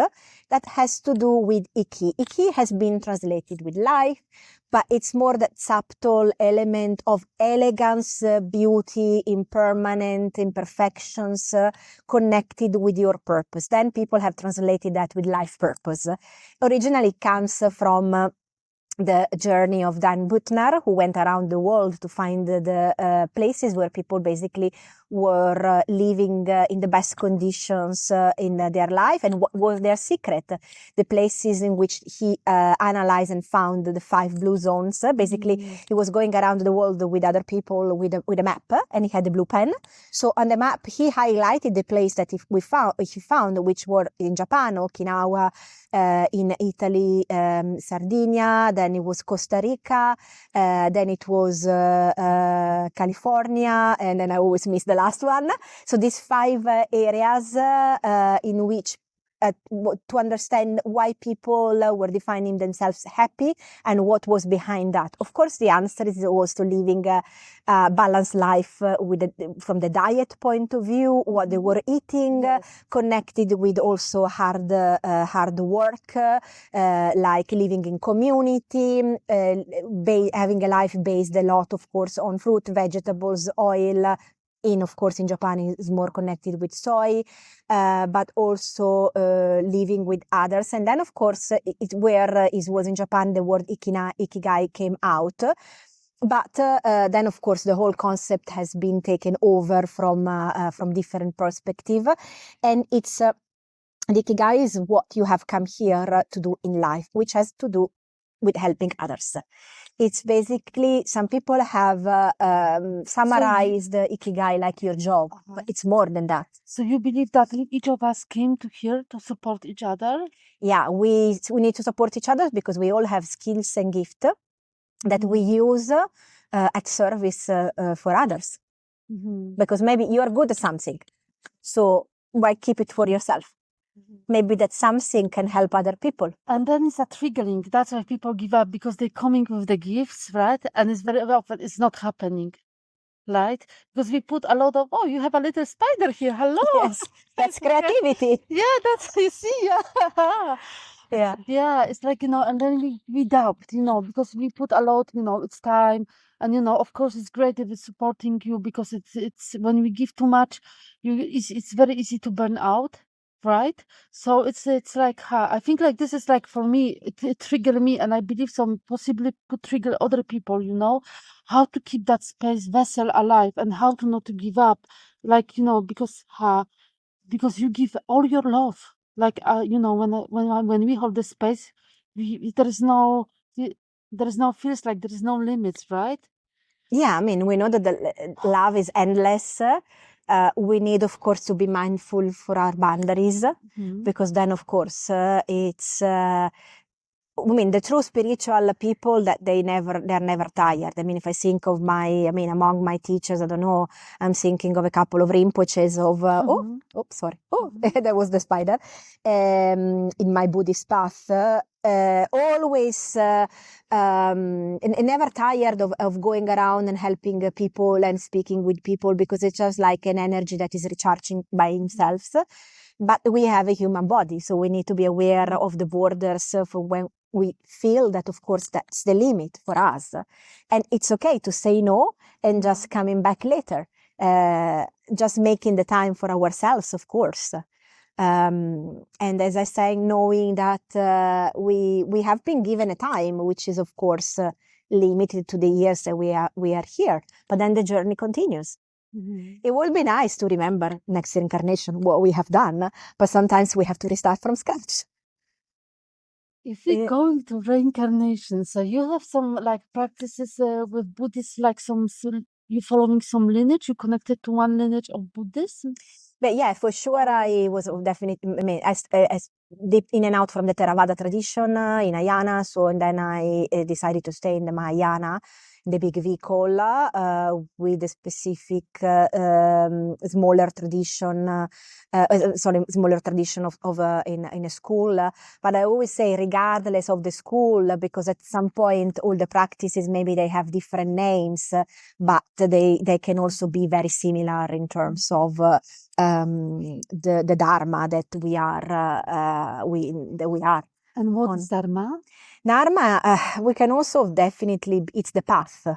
That has to do with iki. Iki has been translated with life, but it's more that subtle element of elegance, beauty, imperfections, connected with your purpose. Then people have translated that with life purpose. Originally comes from the journey of Dan Buettner, who went around the world to find the places where people basically were living in the best conditions in their life, and what was their secret. The places in which he analyzed and found the 5 blue zones. Basically, he was going around the world with other people with a map, and he had a blue pen. So on the map, he highlighted the place that he found, which were in Japan, Okinawa, in Italy, Sardinia, then it was Costa Rica, then it was California, and then I always miss the last one. So these 5 areas in which to understand why people were defining themselves happy and what was behind that. Of course, the answer is also living a balanced life from the diet point of view, what they were eating, connected with also hard work, like living in community, having a life based a lot, of course, on fruit, vegetables, oil. Of course, in Japan is more connected with soy, but also living with others. And then, of course, it was in Japan the word Ikigai came out. But then, of course, the whole concept has been taken over from different perspective, and it's the Ikigai is what you have come here to do in life, which has to do with helping others. It's basically, some people have summarized Ikigai like your job, but it's more than that. So you believe that each of us came to here to support each other? Yeah, we need to support each other because we all have skills and gifts that we use at service for others. Because maybe you are good at something, so why keep it for yourself? maybe that something can help other people. And then it's a triggering. That's why people give up, because they're coming with the gifts, right? And it's very often it's not happening, right? Because we put a lot of, oh, you have a little spider here. Hello. Yes, that's creativity. Yeah, that's, you see, yeah. Yeah. Yeah, it's like, and then we doubt, because we put a lot, it's time. And, of course, it's great if it's supporting you, because it's when we give too much, it's very easy to burn out, right? So it's like, I think like this is like, for me, it triggered me, and I believe some possibly could trigger other people, how to keep that space vessel alive, and how to not to give up, like, because you give all your love, like, when we hold the space, there is no feels like there is no limits, right? Yeah, I mean, we know that the love is endless. We need, of course, to be mindful for our boundaries, because then, of course, it's. I mean, the true spiritual people, that they're never tired. I mean, if I think of among my teachers, I don't know, I'm thinking of a couple of Rinpoches of, that was the spider, in my Buddhist path, always, and never tired of going around and helping people and speaking with people, because it's just like an energy that is recharging by themselves. But we have a human body, so we need to be aware of the borders for when we feel that, of course, that's the limit for us. And it's okay to say no and just coming back later, just making the time for ourselves, of course. And as I say, knowing that we have been given a time, which is, of course, limited to the years that we are here, but then the journey continues. It would be nice to remember next incarnation what we have done, but sometimes we have to restart from scratch. If we go into reincarnation, so you have some like practices with Buddhists, like you following some lineage, you connected to one lineage of Buddhism? But yeah, for sure, I was definitely, I dipped in and out from the Theravada tradition in Ayana. So, and then I decided to stay in the Mahayana, the big vehicle, with a specific smaller tradition, smaller tradition of in a school. But I always say, regardless of the school, because at some point all the practices, maybe they have different names, but they can also be very similar in terms of the Dharma that we are. And what is Dharma? Dharma, we can also definitely, it's the path.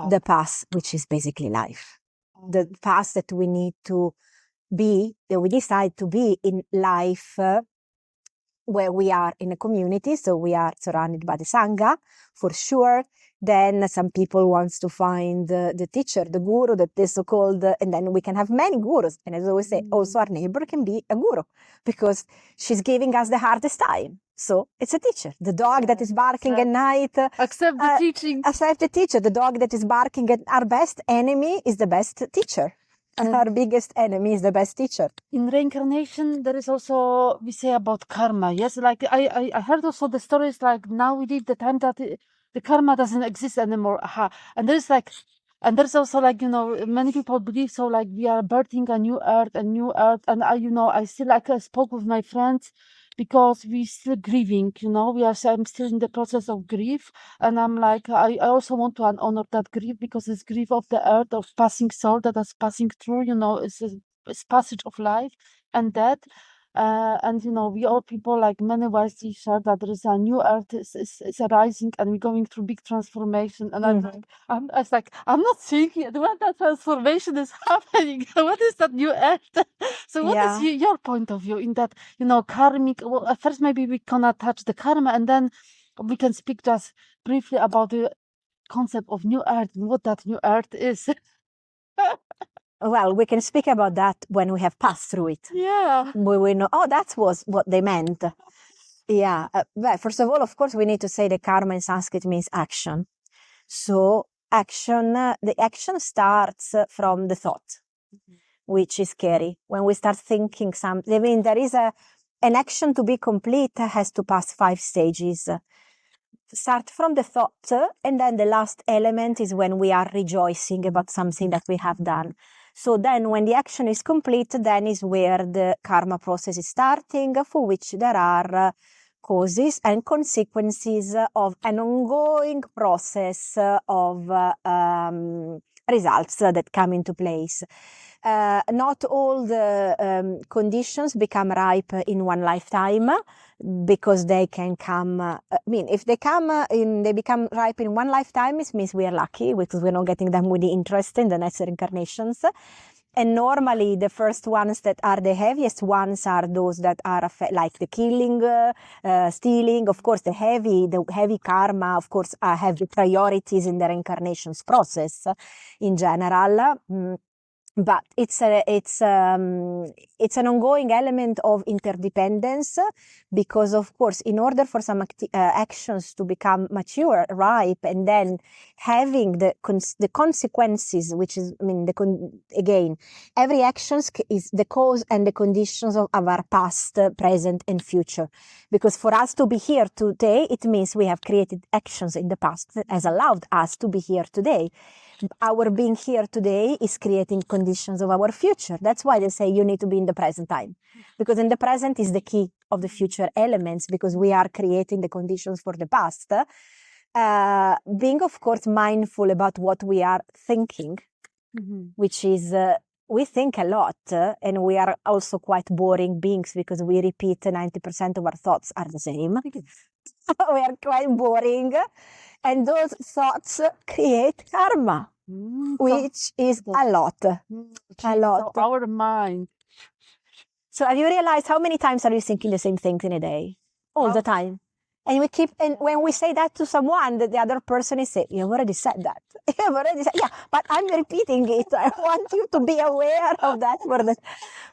The path, which is basically life. The path that we need to be, that we decide to be in life, where we are in a community, so we are surrounded by the Sangha, for sure. Then some people wants to find the teacher, the guru, that is so-called, and then we can have many gurus. And as I always say, also our neighbor can be a guru, because she's giving us the hardest time. So it's a teacher. The dog that is barking at night. Accept the teaching. Accept the teacher. The dog that is barking at our best enemy is the best teacher. And our biggest enemy is the best teacher. In reincarnation, there is also, we say about karma. Yes, like I heard also the stories, like now we live the time that the karma doesn't exist anymore. And there's there's also like, many people believe so, like we are birthing a new earth. And I still I spoke with my friends, because we still grieving, I'm still in the process of grief. And I'm like, I also want to honor that grief, because it's grief of the earth, of passing soul that is passing through, it's passage of life and death. And we all people, like many wise share that there is a new earth is arising, and we're going through big transformation. And I'm not seeing it when that transformation is happening. What is that new earth? So what is your point of view in that, karmic? Well, at first maybe we cannot touch the karma, and then we can speak just briefly about the concept of new earth and what that new earth is. Well, we can speak about that when we have passed through it. Yeah. We know, that was what they meant. Yeah. Well, first of all, of course, we need to say that karma in Sanskrit means action. So the action starts from the thought, which is scary. When we start thinking something, I mean, there is an action to be complete has to pass 5 stages. Start from the thought, and then the last element is when we are rejoicing about something that we have done. So then when the action is complete, then is where the karma process is starting, for which there are causes and consequences of an ongoing process of results that come into place. Not all the conditions become ripe in one lifetime, because they can come, if they they become ripe in one lifetime, it means we are lucky, because we're not getting them with the interest in the next incarnations. And normally the first ones that are the heaviest ones are those that are like the killing, stealing. Of course, the heavy karma, of course, have the priorities in the reincarnations process in general. But it's an ongoing element of interdependence, because of course, in order for some actions to become mature, ripe, and then having the consequences, which is, again, every action is the cause and the conditions of our past, present, and future. Because for us to be here today, it means we have created actions in the past that has allowed us to be here today. Our being here today is creating conditions of our future. That's why they say you need to be in the present time, because in the present is the key of the future elements, because we are creating the conditions for the past. Being, of course, mindful about what we are thinking, which is we think a lot, and we are also quite boring beings, because we repeat 90% of our thoughts are the same. We are quite boring, and those thoughts create karma, which is a lot. A lot. So our mind. So have you realized how many times are you thinking the same thing in a day? All the time. And when we say that to someone, the other person is saying, "You've already said that." You've already said, yeah, but I'm repeating it. I want you to be aware of that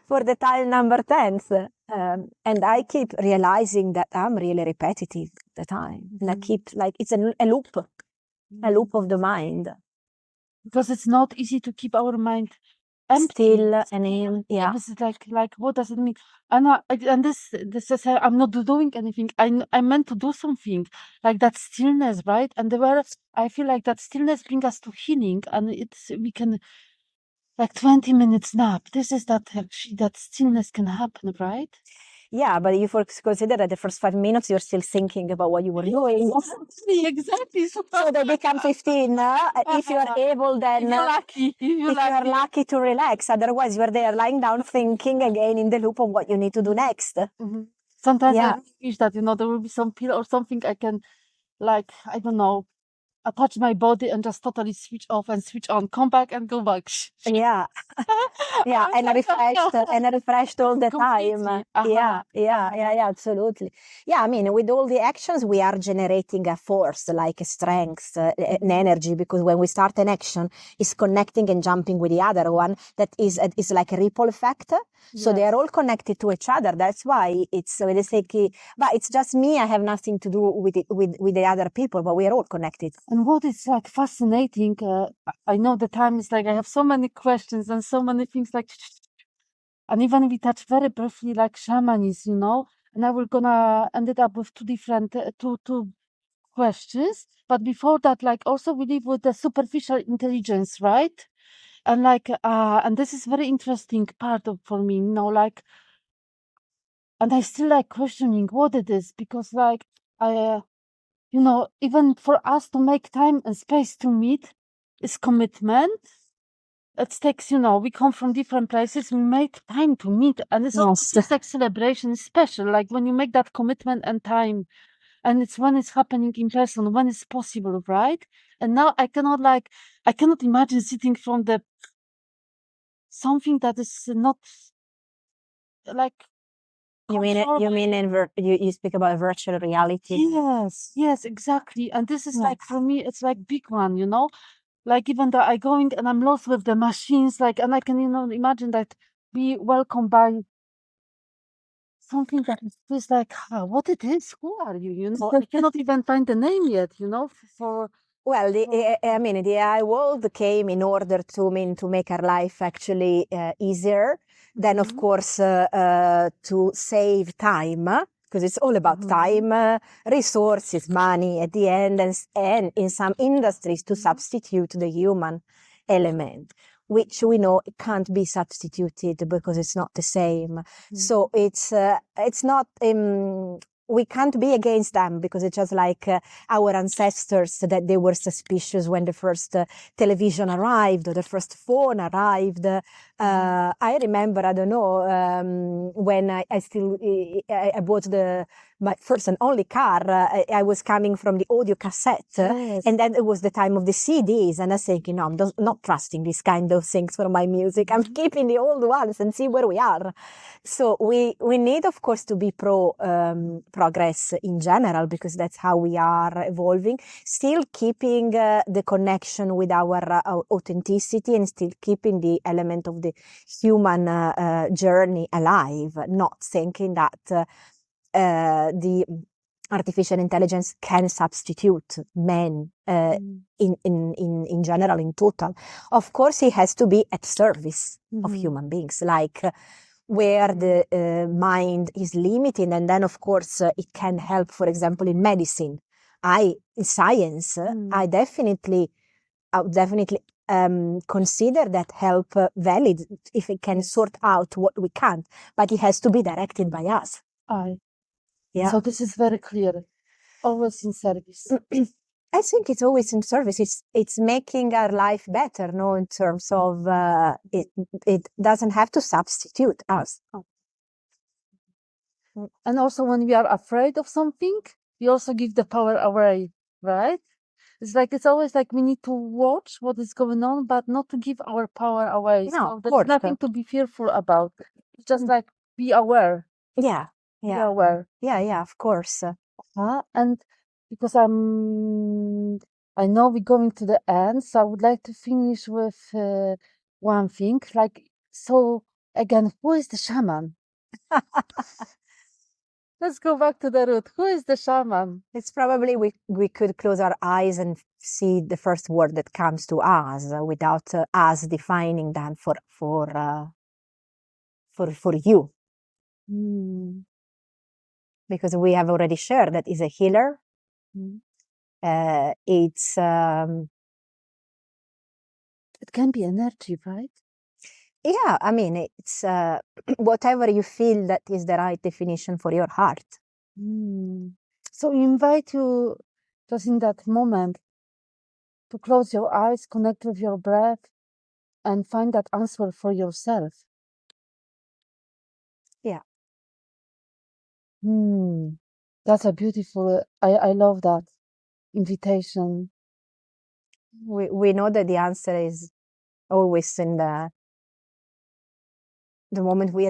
for the time number 10th. And I keep realizing that I'm really repetitive the time. And I keep, it's a loop of the mind. Because it's not easy to keep our mind empty. Still and in, yeah. It's like what does it mean? And this is I'm not doing anything. I meant to do something, like that stillness, right? And I feel like that stillness brings us to healing, and we can, like 20 minutes nap. This is that actually that stillness can happen, right? Yeah, but you consider that the first 5 minutes you're still thinking about what you were doing. Exactly. So they become 15. If you are able, then if you're lucky to relax. Otherwise, you're there lying down thinking again in the loop of what you need to do next. Sometimes I wish that, there will be some pill or something I can, like, I don't know, touch my body and just totally switch off and switch on, come back and go back. Yeah. Yeah, and refreshed all the time. Yeah, absolutely. Yeah, with all the actions, we are generating a force, like a strength, an energy, because when we start an action, it's connecting and jumping with the other one. That is like a ripple effect. So they are all connected to each other. That's why it's, when they say, but it's just me, I have nothing to do with it, with the other people, but we are all connected. And what is like fascinating, I know the time is like, I have so many questions and so many things, like, and even we touch very briefly like shamanism, and I will gonna end it up with two different two questions. But before that, like, also we live with the superficial intelligence, right? And like, and this is very interesting part for me, like, and I still like questioning what it is, because like I, even for us to make time and space to meet is commitment. It takes, we come from different places, we make time to meet, and it's also just like celebration, special, like when you make that commitment and time, and it's when it's happening in person, when it's possible, right? And now I cannot imagine sitting from something that is not like. You speak about virtual reality? Yes, exactly. And this is like, for me, it's like big one, like even though I going and I'm lost with the machines, like, and I can, imagine that be welcomed by something that feels like, what it is, who are you, I cannot even find the name yet, Well, the AI world came in order to make our life actually easier. Then, of course, to save time, because it's all about time, resources, money at the end, and in some industries to substitute the human element. which we know it can't be substituted because it's not the same. So it's not, we can't be against them because it's just like our ancestors, that they were suspicious when the first television arrived or the first phone arrived. I remember, I don't know, when I bought my first and only car, I was coming from the audio cassette, and then it was the time of the CDs, and I was thinking, no, I'm not trusting this kind of things for my music. I'm keeping the old ones and see where we are. So we need, of course, to be pro progress in general, because that's how we are evolving, still keeping the connection with our authenticity, and still keeping the element of the human journey alive, not thinking that the artificial intelligence can substitute men in general, in total. Of course, it has to be at service of human beings, like where the mind is limited, and then of course it can help, for example, in medicine. In science, I would definitely consider that help valid if it can sort out what we can't, but it has to be directed by us. Yeah. So this is very clear. Always in service. I think it's always in service. It's making our life better, no, in terms of it doesn't have to substitute us. And also when we are afraid of something, we also give the power away, right? It's always like we need to watch what is going on, but not to give our power away. No, so there's nothing to be fearful about. It's just like be aware. Yeah. Be aware. Yeah, of course. And because I know we're going to the end, so I would like to finish with one thing. So again, who is the shaman? Let's go back to the root. Who is the shaman? It's probably we could close our eyes and see the first word that comes to us without us defining them for you. Because we have already shared that is a healer. It can be energy, right? Yeah, I mean, it's whatever you feel that is the right definition for your heart. So we invite you just in that moment to close your eyes, connect with your breath, and find that answer for yourself. Yeah. That's a beautiful, I love that invitation. We know that the answer is always in the moment we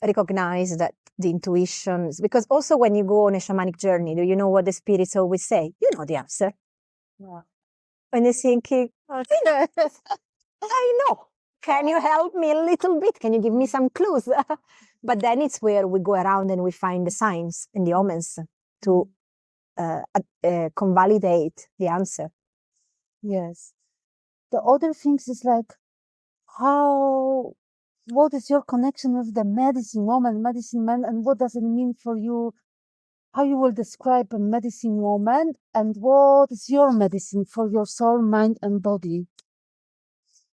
recognize that the intuitions, because also when you go on a shamanic journey, do you know what the spirits always say? You know the answer. Yeah. And you're thinking, okay. I know. Can you help me a little bit? Can you give me some clues? But then it's where we go around and we find the signs and the omens to convalidate the answer. Yes. The other things is like what is your connection with the medicine woman, medicine man, and what does it mean for you? How you will describe a medicine woman, and what is your medicine for your soul, mind, and body?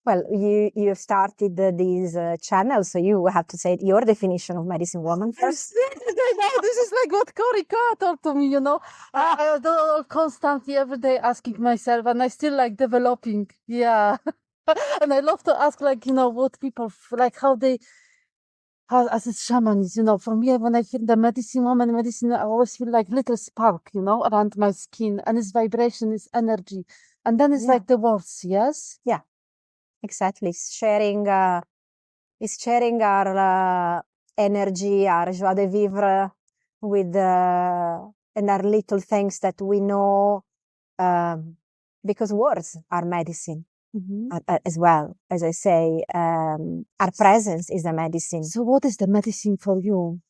Well, you have started these channels, so you have to say your definition of medicine woman first. This is like what Cory taught to me, I do constantly every day asking myself, and I still like developing. Yeah. And I love to ask, what people, how as a shamanist, for me, when I hear the medicine woman, I always feel like little spark, around my skin, and its vibration is energy. And then it's like the words, yes? Yeah, exactly. It's sharing our energy, our joie de vivre with, and our little things that we know, because words are medicine. As well, as I say, our presence is a medicine. So what is the medicine for you?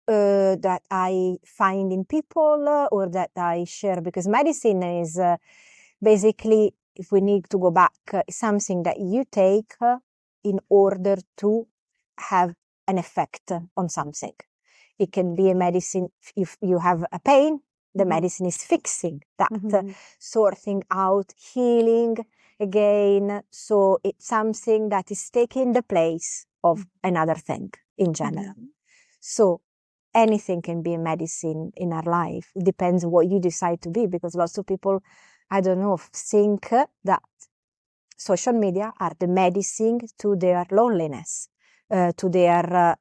That I find in people or that I share, because medicine is basically, if we need to go back, something that you take in order to have an effect on something. It can be a medicine if you have a pain, the medicine is fixing that, sorting out, healing. again. So it's something that is taking the place of another thing in general. So anything can be a medicine in our life. It depends what you decide to be, because lots of people, I don't know, think that social media are the medicine to their loneliness, to their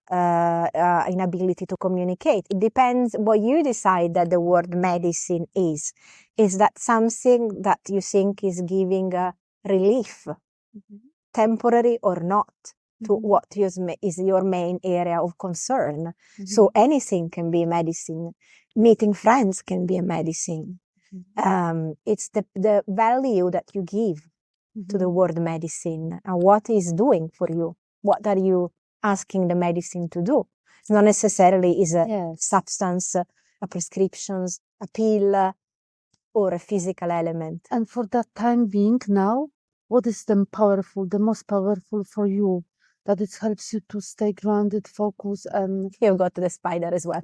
inability to communicate. It depends what you decide that the word medicine is. Is that something that you think is giving relief, temporary or not, to what is your main area of concern? So anything can be a medicine. Meeting friends can be a medicine. It's the value that you give to the word medicine and what is doing for you. What are you asking the medicine to do? It's not necessarily is a substance, a prescription, a pill, or a physical element. And for that time being now, what is the most powerful for you, that it helps you to stay grounded, focused, and... You've got the spider as well.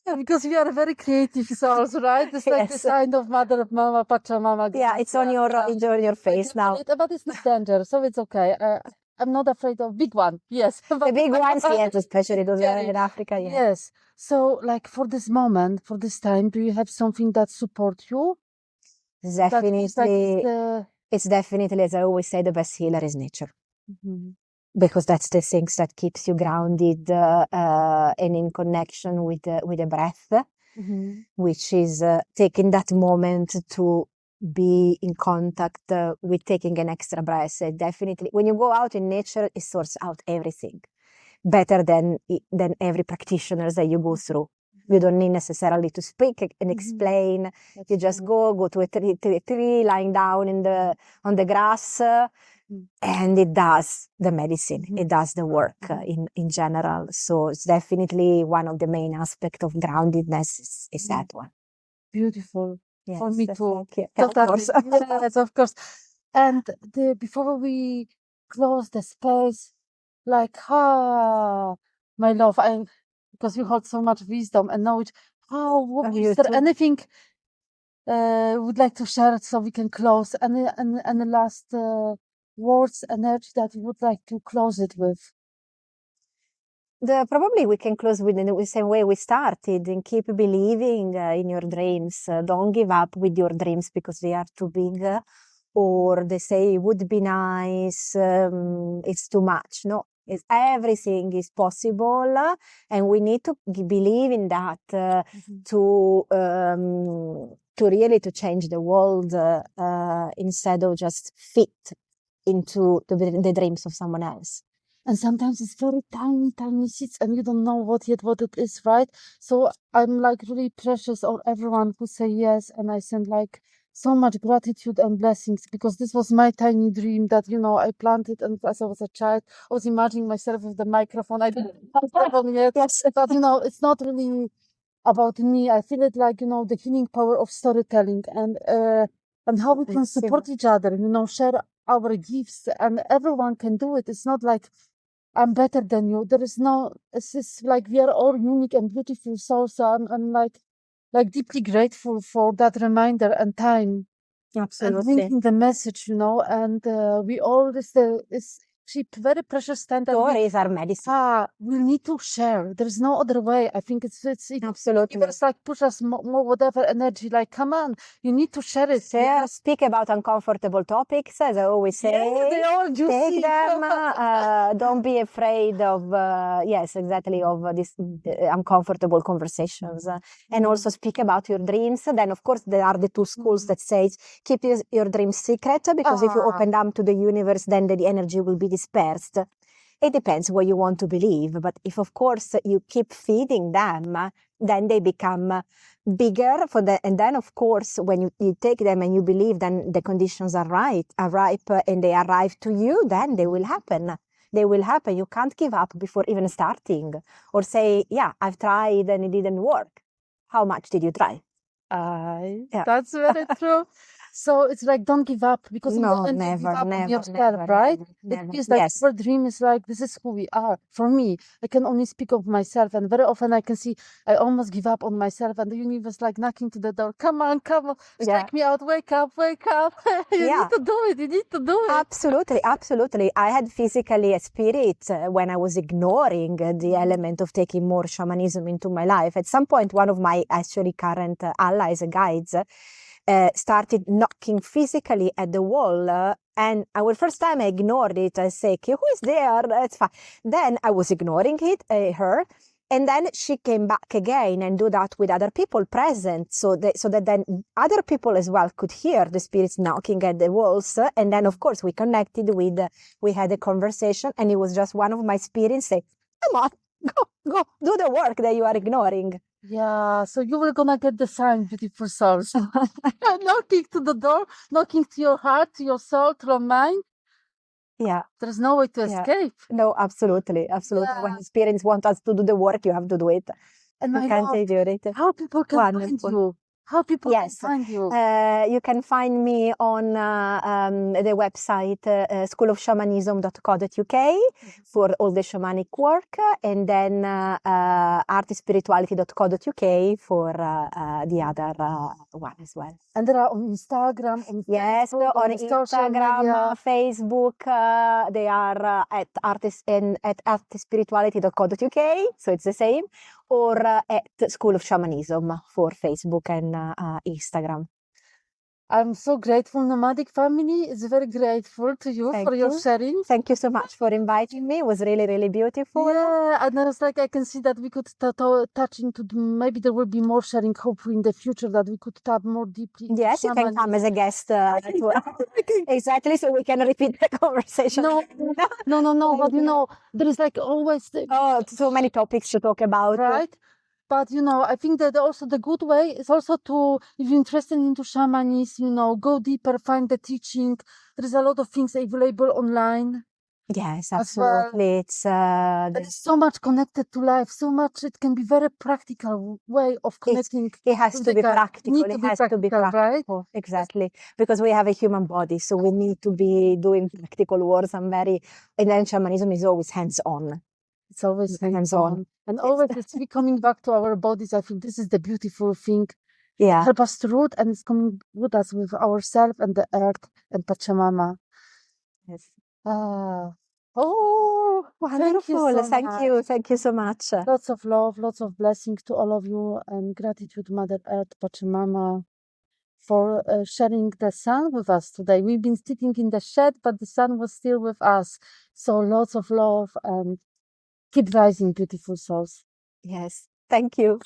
Yeah, because we are very creative souls, right? It's like the sign of Mother, Mama, Pachamama. Yeah, it's on your face now. But it's not danger, so it's okay. I'm not afraid of big one. Yes. The big ones, yes, especially those are in Africa. Yeah. Yes. So, like, for this moment, for this time, do you have something that supports you? Definitely. It's definitely, as I always say, the best healer is nature. Because that's the things that keeps you grounded and in connection with the breath, which is taking that moment to be in contact with taking an extra breath. Definitely, when you go out in nature, it sorts out everything better than every practitioner that you go through. You don't need necessarily to speak and explain. You just go to a tree, lying down on the grass, and it does the medicine. It does the work in general. So it's definitely one of the main aspects of groundedness is that one. Beautiful. Yes, for me too. Of course. Yes, of course. And before we close the space, like, my love, because you hold so much wisdom and knowledge. Is there anything would like to share so we can close? Any last words, energy that you would like to close it with? Probably we can close with the same way we started, and keep believing in your dreams. Don't give up with your dreams because they are too big, or they say it would be nice, it's too much. No, everything is possible, and we need to believe in that to really to change the world instead of just fit into the dreams of someone else. And sometimes it's very tiny seeds and you don't know what it is, right? So I'm like really precious of everyone who say yes, and I send like so much gratitude and blessings, because this was my tiny dream that, I planted, and as I was a child, I was imagining myself with the microphone. I didn't have microphone yet, Yes. but it's not really about me. I feel it like, the healing power of storytelling and how we can support each other, share our gifts, and everyone can do it. It's not like I'm better than you. There is no, it's just like we are all unique and beautiful souls. So I'm like deeply grateful for that reminder and time. Absolutely. And bringing the message, and we all, is cheap, very precious time that stories are medicine. We need to share. There's no other way. I think it's absolutely. It's like push us more whatever energy. Like, come on, you need to share it. Share, speak about uncomfortable topics, as I always say. Yeah, they all juicy. Take them. Don't be afraid of of these uncomfortable conversations, and also speak about your dreams. Then, of course, there are the two schools that says keep your dreams secret, because if you open them to the universe, then the energy will be dispersed. It depends what you want to believe, but if, of course, you keep feeding them, then they become bigger and then, of course, when you take them and you believe, then the conditions are ripe, and they arrive to you, then they will happen. They will happen. You can't give up before even starting, or say, yeah, I've tried and it didn't work. How much did you try? That's very true. So it's like, don't give up, because in No, the end you never, give up on never, yourself, never, right? never, It never. feels like Yes. our dream is like, this is who we are. For me, I can only speak of myself, and very often I can see I almost give up on myself, and the universe like knocking to the door. Come on, Yeah. strike me out, wake up. You Yeah. need to do it. You need to do it. Absolutely, absolutely. I had physically a spirit when I was ignoring the element of taking more shamanism into my life. At some point, one of my actually current allies and guides started knocking physically at the wall. And our first time I ignored it. I say, "Okay, who is there? It's fine." Then I was ignoring it, her. And then she came back again and do that with other people present, so that then other people as well could hear the spirits knocking at the walls. And then, of course, we connected we had a conversation, and it was just one of my spirits say, "Come on, go, do the work that you are ignoring." Yeah, so you were gonna get the sign, beautiful souls. Knocking to the door, knocking to your heart, to your soul, to your mind. Yeah. There's no way to Yeah. escape. No, absolutely. Absolutely. Yeah. When the spirits want us to do the work, you have to do it. And You my can't love, ignore it. how people can find Wonderful. you? How people Yes. can find you? You can find me on the website schoolofshamanism.co.uk for all the shamanic work, and then artspirituality.co.uk for the other one as well. And there are on Instagram, on Yes, Facebook, on social Instagram, media. Facebook, they are at artspirituality.co.uk, so it's the same, or at School of Shamanism for Facebook and Instagram. I'm so grateful. Nomadic family is very grateful to you Thank for your you. sharing. Thank you so much for inviting me. It was really, really beautiful. Yeah, and I was like, I can see that we could touch into maybe there will be more sharing, hopefully in the future, that we could tap more deeply into Yes, you can come as a guest. Exactly, so we can repeat the conversation. No, but you know, there is like always so many topics to talk about. right? But you know, I think that also the good way is also to, if you're interested into shamanism, you know, go deeper, find the teaching. There is a lot of things available online. Yes, as well. absolutely. It's There's so much connected to life, so much. It can be very practical way of connecting. it has to be practical. Need to be practical, right? Exactly, because we have a human body, so we need to be doing practical works. And then shamanism is always hands-on. It's always hands-on. And always it's coming back to our bodies. I think this is the beautiful thing. Yeah. Help us to root, and it's coming with us, with ourselves and the earth and Pachamama. Yes. Oh, wonderful. Thank you so much. Lots of love, lots of blessings to all of you, and gratitude, Mother Earth, Pachamama, for sharing the sun with us today. We've been sitting in the shed, but the sun was still with us. So lots of love, and keep rising, beautiful souls. Yes. Thank you.